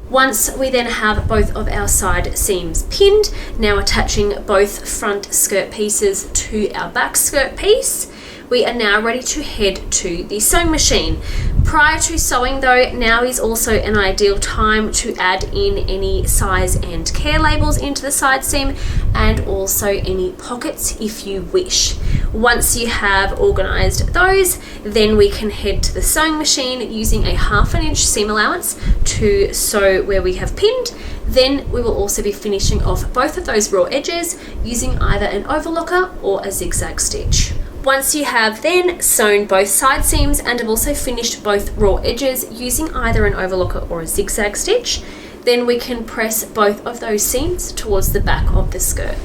Once we then have both of our side seams pinned, now attaching both front skirt pieces to our back skirt piece, we are now ready to head to the sewing machine. Prior to sewing though, now is also an ideal time to add in any size and care labels into the side seam and also any pockets if you wish. Once you have organized those, then we can head to the sewing machine using a 1/2 inch seam allowance to sew where we have pinned. Then we will also be finishing off both of those raw edges using either an overlocker or a zigzag stitch. Once you have then sewn both side seams and have also finished both raw edges using either an overlocker or a zigzag stitch, then we can press both of those seams towards the back of the skirt.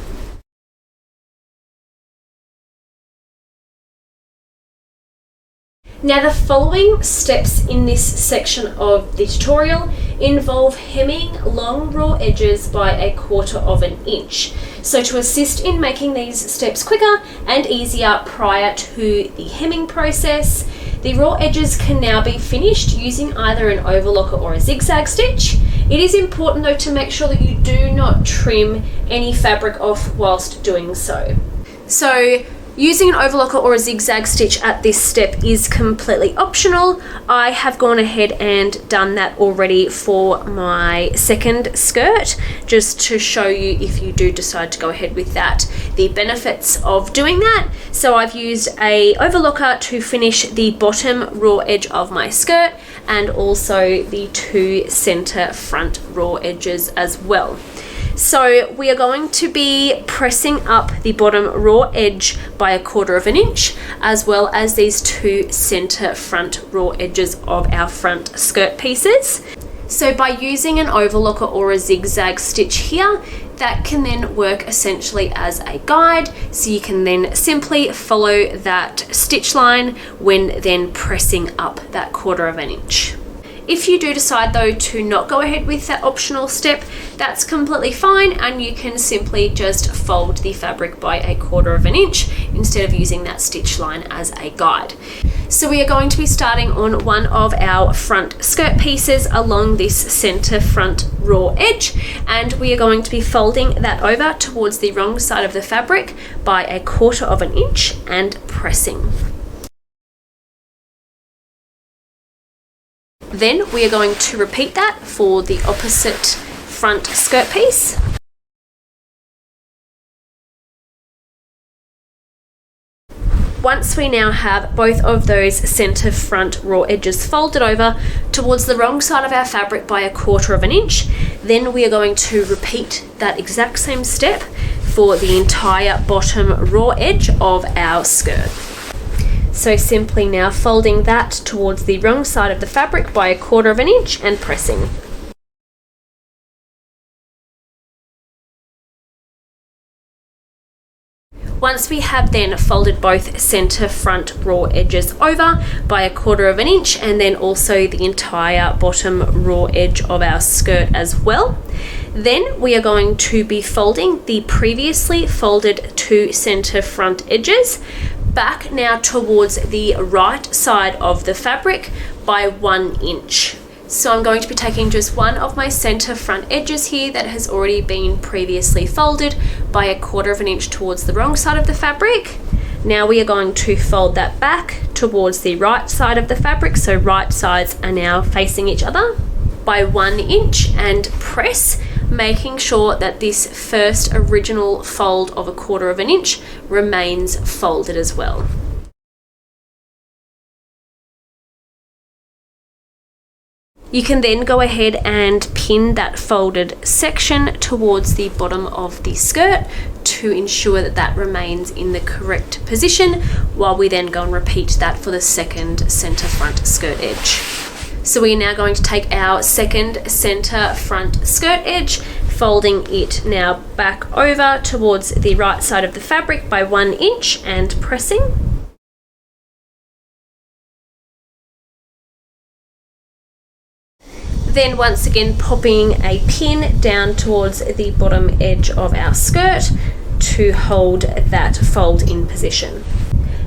Now the following steps in this section of the tutorial involve hemming long raw edges by 1/4 inch. So to assist in making these steps quicker and easier prior to the hemming process, the raw edges can now be finished using either an overlocker or a zigzag stitch. It is important though to make sure that you do not trim any fabric off whilst doing so. So using an overlocker or a zigzag stitch at this step is completely optional. I have gone ahead and done that already for my second skirt, just to show you if you do decide to go ahead with that, the benefits of doing that. So I've used a overlocker to finish the bottom raw edge of my skirt and also the two center front raw edges as well. So we are going to be pressing up the bottom raw edge by 1/4 inch, as well as these two center front raw edges of our front skirt pieces. So by using an overlocker or a zigzag stitch here, that can then work essentially as a guide, so you can then simply follow that stitch line when then pressing up that 1/4 inch. If you do decide though to not go ahead with that optional step, that's completely fine, and you can simply just fold the fabric by 1/4 inch instead of using that stitch line as a guide. So we are going to be starting on one of our front skirt pieces along this center front raw edge, and we are going to be folding that over towards the wrong side of the fabric by 1/4 inch and pressing. Then we are going to repeat that for the opposite front skirt piece. Once we now have both of those center front raw edges folded over towards the wrong side of our fabric by 1/4 inch, then we are going to repeat that exact same step for the entire bottom raw edge of our skirt. So simply now folding that towards the wrong side of the fabric by 1/4 inch and pressing. Once we have then folded both center front raw edges over by 1/4 inch and then also the entire bottom raw edge of our skirt as well, then we are going to be folding the previously folded two center front edges back now towards the right side of the fabric by 1 inch. So I'm going to be taking just one of my center front edges here that has already been previously folded by 1/4 inch towards the wrong side of the fabric. Now we are going to fold that back towards the right side of the fabric, so right sides are now facing each other, by 1 inch and press, making sure that this first original fold of 1/4 inch remains folded as well. You can then go ahead and pin that folded section towards the bottom of the skirt to ensure that that remains in the correct position, while we then go and repeat that for the second center front skirt edge. So we are now going to take our second center front skirt edge, folding it now back over towards the right side of the fabric by 1 inch and pressing. Then once again popping a pin down towards the bottom edge of our skirt to hold that fold in position.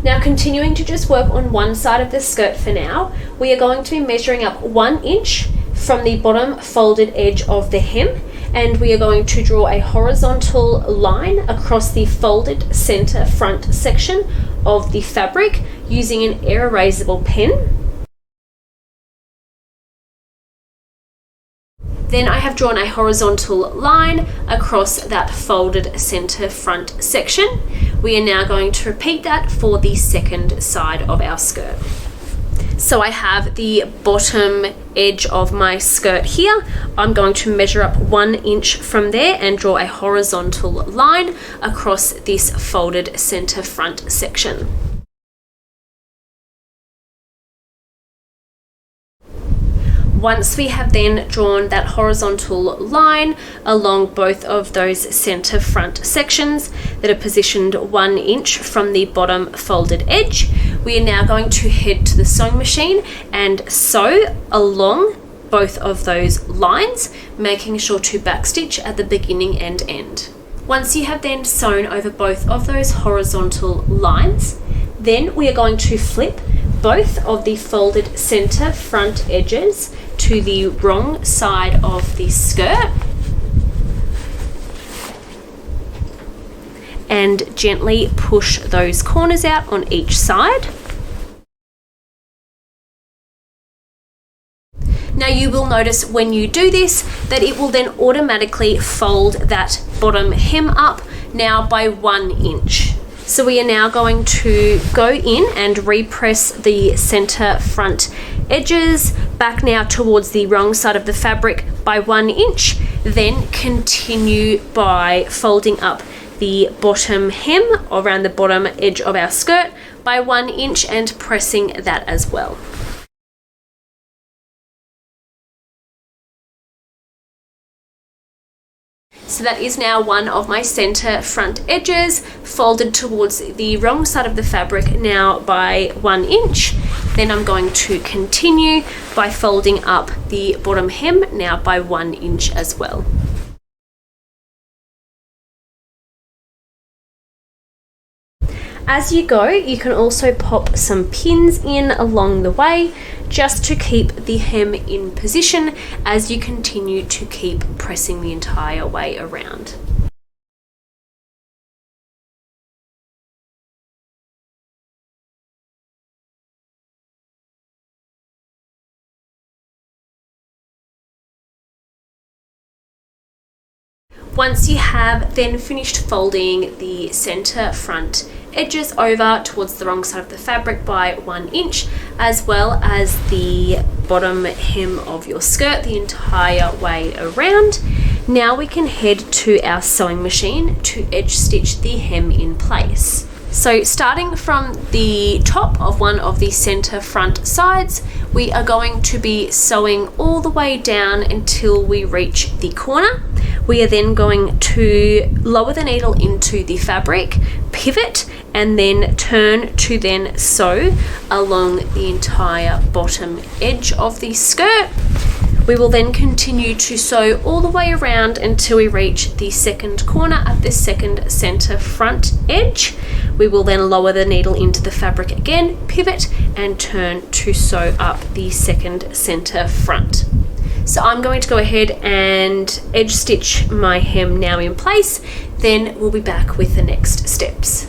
Now continuing to just work on one side of the skirt for now, we are going to be measuring up 1 inch from the bottom folded edge of the hem, and we are going to draw a horizontal line across the folded center front section of the fabric using an air erasable pen. Then I have drawn a horizontal line across that folded center front section. We are now going to repeat that for the second side of our skirt. So I have the bottom edge of my skirt here. I'm going to measure up 1 inch from there and draw a horizontal line across this folded center front section. Once we have then drawn that horizontal line along both of those center front sections that are positioned 1 inch from the bottom folded edge, we are now going to head to the sewing machine and sew along both of those lines, making sure to backstitch at the beginning and end. Once you have then sewn over both of those horizontal lines, then we are going to flip both of the folded center front edges to the wrong side of the skirt and gently push those corners out on each side. Now you will notice when you do this that it will then automatically fold that bottom hem up now by 1 inch. So we are now going to go in and repress the center front edges back now towards the wrong side of the fabric by 1 inch, then continue by folding up the bottom hem around the bottom edge of our skirt by 1 inch and pressing that as well. So that is now one of my center front edges folded towards the wrong side of the fabric now by 1 inch. Then I'm going to continue by folding up the bottom hem now by 1 inch as well. As you go, you can also pop some pins in along the way just to keep the hem in position as you continue to keep pressing the entire way around. Once you have then finished folding the center front edges over towards the wrong side of the fabric by 1 inch, as well as the bottom hem of your skirt the entire way around, now we can head to our sewing machine to edge stitch the hem in place. So starting from the top of one of the center front sides, we are going to be sewing all the way down until we reach the corner. We are then going to lower the needle into the fabric, pivot, and then turn to then sew along the entire bottom edge of the skirt. We will then continue to sew all the way around until we reach the second corner at the second center front edge. We will then lower the needle into the fabric again, pivot, and turn to sew up the second center front. So I'm going to go ahead and edge stitch my hem now in place, then we'll be back with the next steps.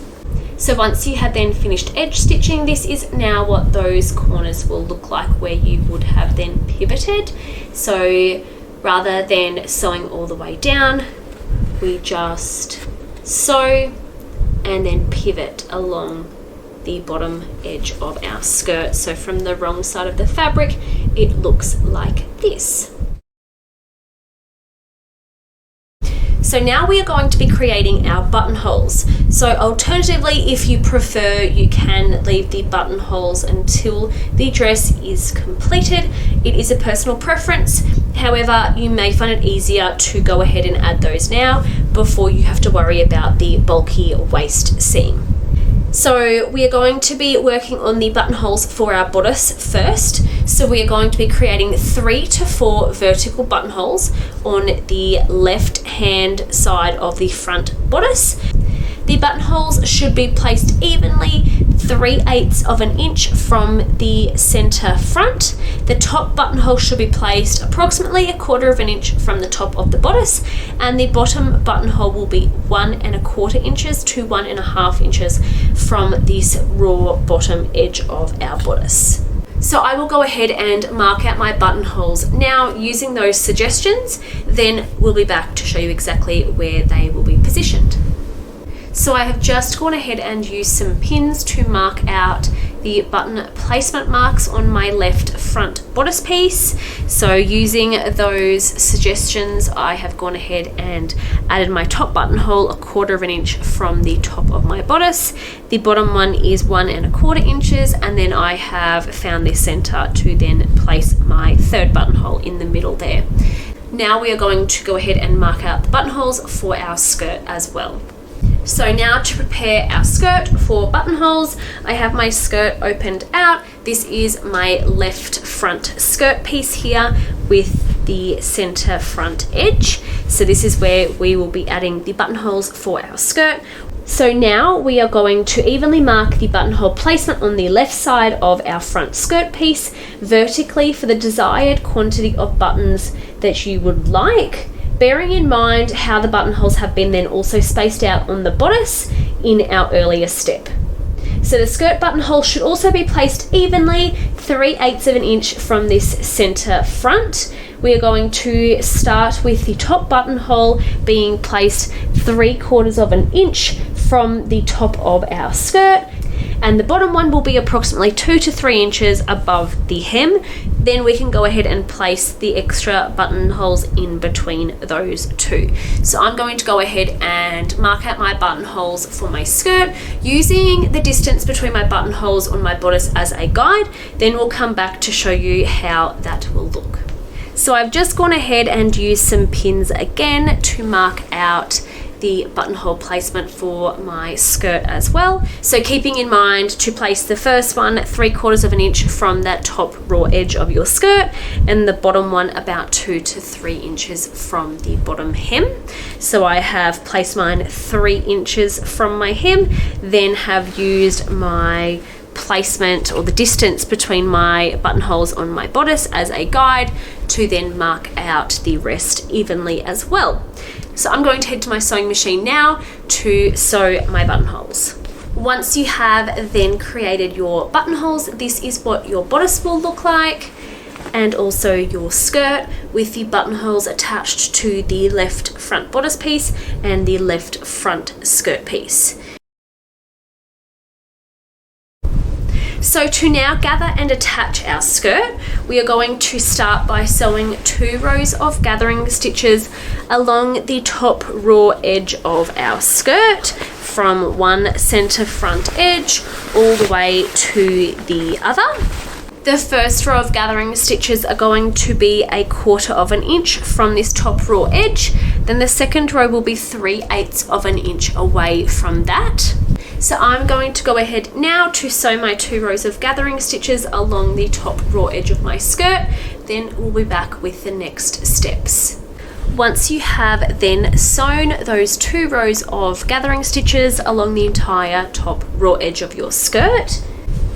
So once you have then finished edge stitching, this is now what those corners will look like where you would have then pivoted. So rather than sewing all the way down, we just sew and then pivot along the bottom edge of our skirt. So from the wrong side of the fabric, it looks like this. So now we are going to be creating our buttonholes. So alternatively, if you prefer, you can leave the buttonholes until the dress is completed. It is a personal preference. However, you may find it easier to go ahead and add those now before you have to worry about the bulky waist seam. So we are going to be working on the buttonholes for our bodice first. So we are going to be creating 3 to 4 vertical buttonholes on the left hand side of the front bodice. The buttonholes should be placed evenly 3/8 of an inch from the center front. The top buttonhole should be placed approximately 1/4 of an inch from the top of the bodice, and the bottom buttonhole will be 1 1/4 inches to 1 1/2 inches from this raw bottom edge of our bodice. So I will go ahead and mark out my buttonholes now using those suggestions, then we'll be back to show you exactly where they will be positioned. So I have just gone ahead and used some pins to mark out the button placement marks on my left front bodice piece. So using those suggestions, I have gone ahead and added my top buttonhole 1/4 of an inch from the top of my bodice. The bottom one is 1 1/4 inches, and then I have found the center to then place my third buttonhole in the middle there. Now we are going to go ahead and mark out the buttonholes for our skirt as well. So now to prepare our skirt for buttonholes, I have my skirt opened out. This is my left front skirt piece here with the center front edge. So this is where we will be adding the buttonholes for our skirt. So now we are going to evenly mark the buttonhole placement on the left side of our front skirt piece vertically for the desired quantity of buttons that you would like, bearing in mind how the buttonholes have been then also spaced out on the bodice in our earlier step. So the skirt buttonhole should also be placed evenly 3/8 of an inch from this center front. We are going to start with the top buttonhole being placed 3/4 of an inch from the top of our skirt, and the bottom one will be approximately 2 to 3 inches above the hem. Then we can go ahead and place the extra buttonholes in between those two. So I'm going to go ahead and mark out my buttonholes for my skirt using the distance between my buttonholes on my bodice as a guide. Then we'll come back to show you how that will look. So I've just gone ahead and used some pins again to mark out the buttonhole placement for my skirt as well. So keeping in mind to place the first one 3/4 of an inch from that top raw edge of your skirt, and the bottom one about 2 to 3 inches from the bottom hem. So I have placed mine 3 inches from my hem, then have used my placement or the distance between my buttonholes on my bodice as a guide to then mark out the rest evenly as well. So I'm going to head to my sewing machine now to sew my buttonholes. Once you have then created your buttonholes, this is what your bodice will look like, and also your skirt with the buttonholes attached to the left front bodice piece and the left front skirt piece. So to now gather and attach our skirt, we are going to start by sewing 2 rows of gathering stitches along the top raw edge of our skirt from one center front edge all the way to the other. The first row of gathering stitches are going to be 1/4 of an inch from this top raw edge. Then the second row will be 3/8 of an inch away from that. So I'm going to go ahead now to sew my 2 rows of gathering stitches along the top raw edge of my skirt. Then we'll be back with the next steps. Once you have then sewn those 2 rows of gathering stitches along the entire top raw edge of your skirt,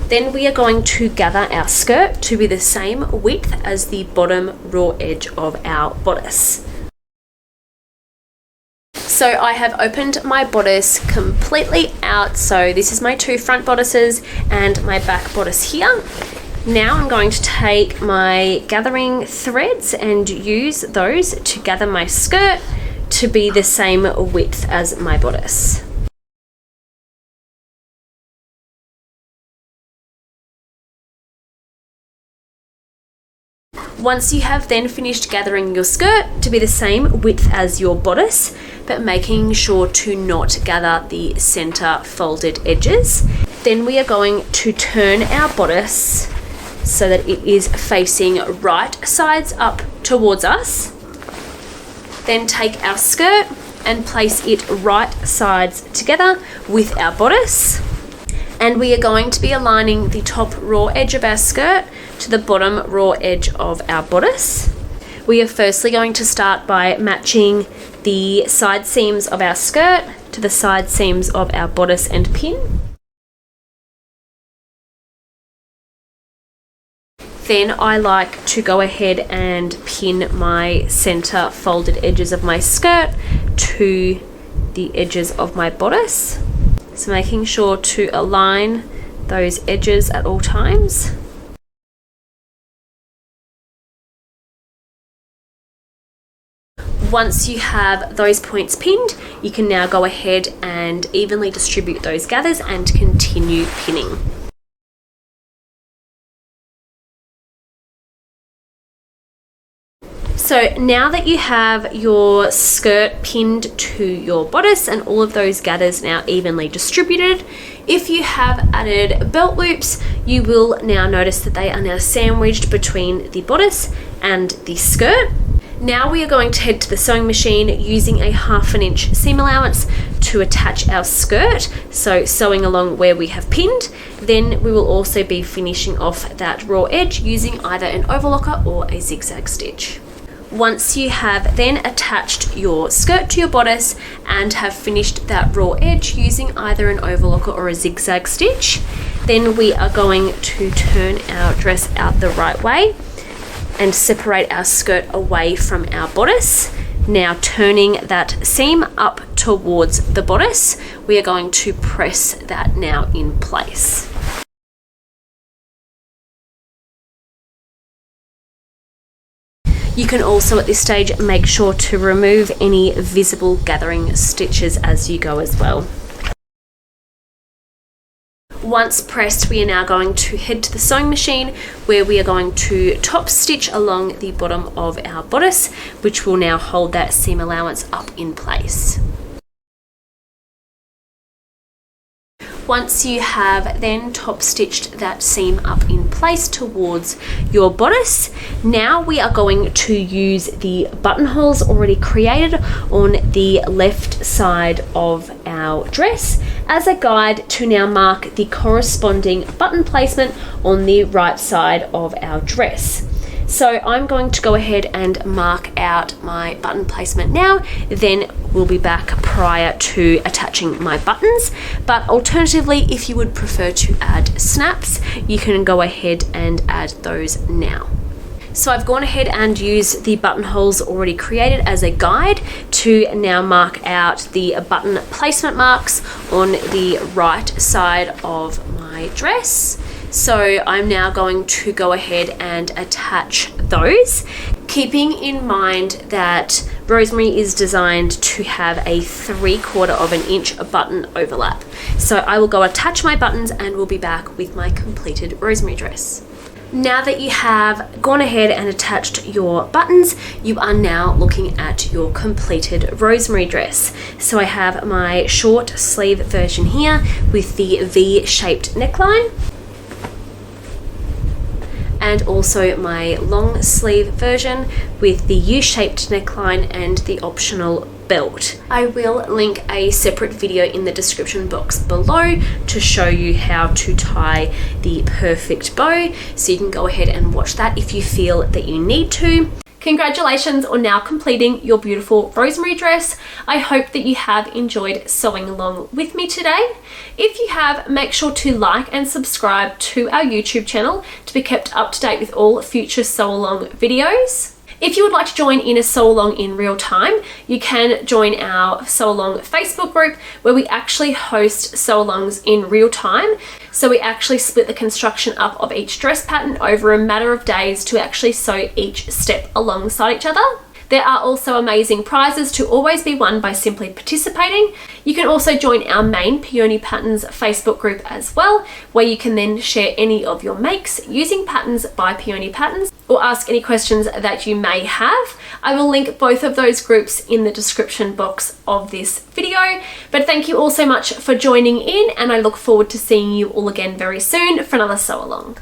then we are going to gather our skirt to be the same width as the bottom raw edge of our bodice. So I have opened my bodice completely out. So this is my 2 front bodices and my back bodice here. Now I'm going to take my gathering threads and use those to gather my skirt to be the same width as my bodice. Once you have then finished gathering your skirt to be the same width as your bodice, but making sure to not gather the center folded edges, then we are going to turn our bodice so that it is facing right sides up towards us. Then take our skirt and place it right sides together with our bodice. And we are going to be aligning the top raw edge of our skirt to the bottom raw edge of our bodice. We are firstly going to start by matching the side seams of our skirt to the side seams of our bodice and pin. Then I like to go ahead and pin my center folded edges of my skirt to the edges of my bodice. So making sure to align those edges at all times. Once you have those points pinned, you can now go ahead and evenly distribute those gathers and continue pinning. So now that you have your skirt pinned to your bodice and all of those gathers now evenly distributed, if you have added belt loops, you will now notice that they are now sandwiched between the bodice and the skirt. Now we are going to head to the sewing machine using a 1/2 inch seam allowance to attach our skirt, so sewing along where we have pinned. Then we will also be finishing off that raw edge using either an overlocker or a zigzag stitch. Once you have then attached your skirt to your bodice and have finished that raw edge using either an overlocker or a zigzag stitch, then we are going to turn our dress out the right way and separate our skirt away from our bodice. Now turning that seam up towards the bodice, we are going to press that now in place. You can also at this stage make sure to remove any visible gathering stitches as you go as well. Once pressed, we are now going to head to the sewing machine where we are going to top stitch along the bottom of our bodice, which will now hold that seam allowance up in place. Once you have then top stitched that seam up in place towards your bodice, now we are going to use the buttonholes already created on the left side of our dress as a guide to now mark the corresponding button placement on the right side of our dress. So I'm going to go ahead and mark out my button placement now, then we'll be back prior to attaching my buttons. But alternatively, if you would prefer to add snaps, you can go ahead and add those now. So I've gone ahead and used the buttonholes already created as a guide to now mark out the button placement marks on the right side of my dress. So I'm now going to go ahead and attach those, keeping in mind that Rosemary is designed to have a 3/4 of an inch button overlap. So I will go attach my buttons and we'll be back with my completed Rosemary dress. Now that you have gone ahead and attached your buttons, you are now looking at your completed Rosemary dress. So I have my short sleeve version here with the V-shaped neckline, and also my long sleeve version with the U-shaped neckline and the optional belt. I will link a separate video in the description box below to show you how to tie the perfect bow, so you can go ahead and watch that if you feel that you need to. Congratulations on now completing your beautiful Rosemary dress. I hope that you have enjoyed sewing along with me today. If you have, make sure to like and subscribe to our YouTube channel to be kept up to date with all future sew along videos. If you would like to join in a sew along in real time, you can join our sew along Facebook group where we actually host sew alongs in real time. So we actually split the construction up of each dress pattern over a matter of days to actually sew each step alongside each other. There are also amazing prizes to always be won by simply participating. You can also join our main Peony Patterns Facebook group as well, where you can then share any of your makes using patterns by Peony Patterns or ask any questions that you may have. I will link both of those groups in the description box of this video. But thank you all so much for joining in, and I look forward to seeing you all again very soon for another sew along.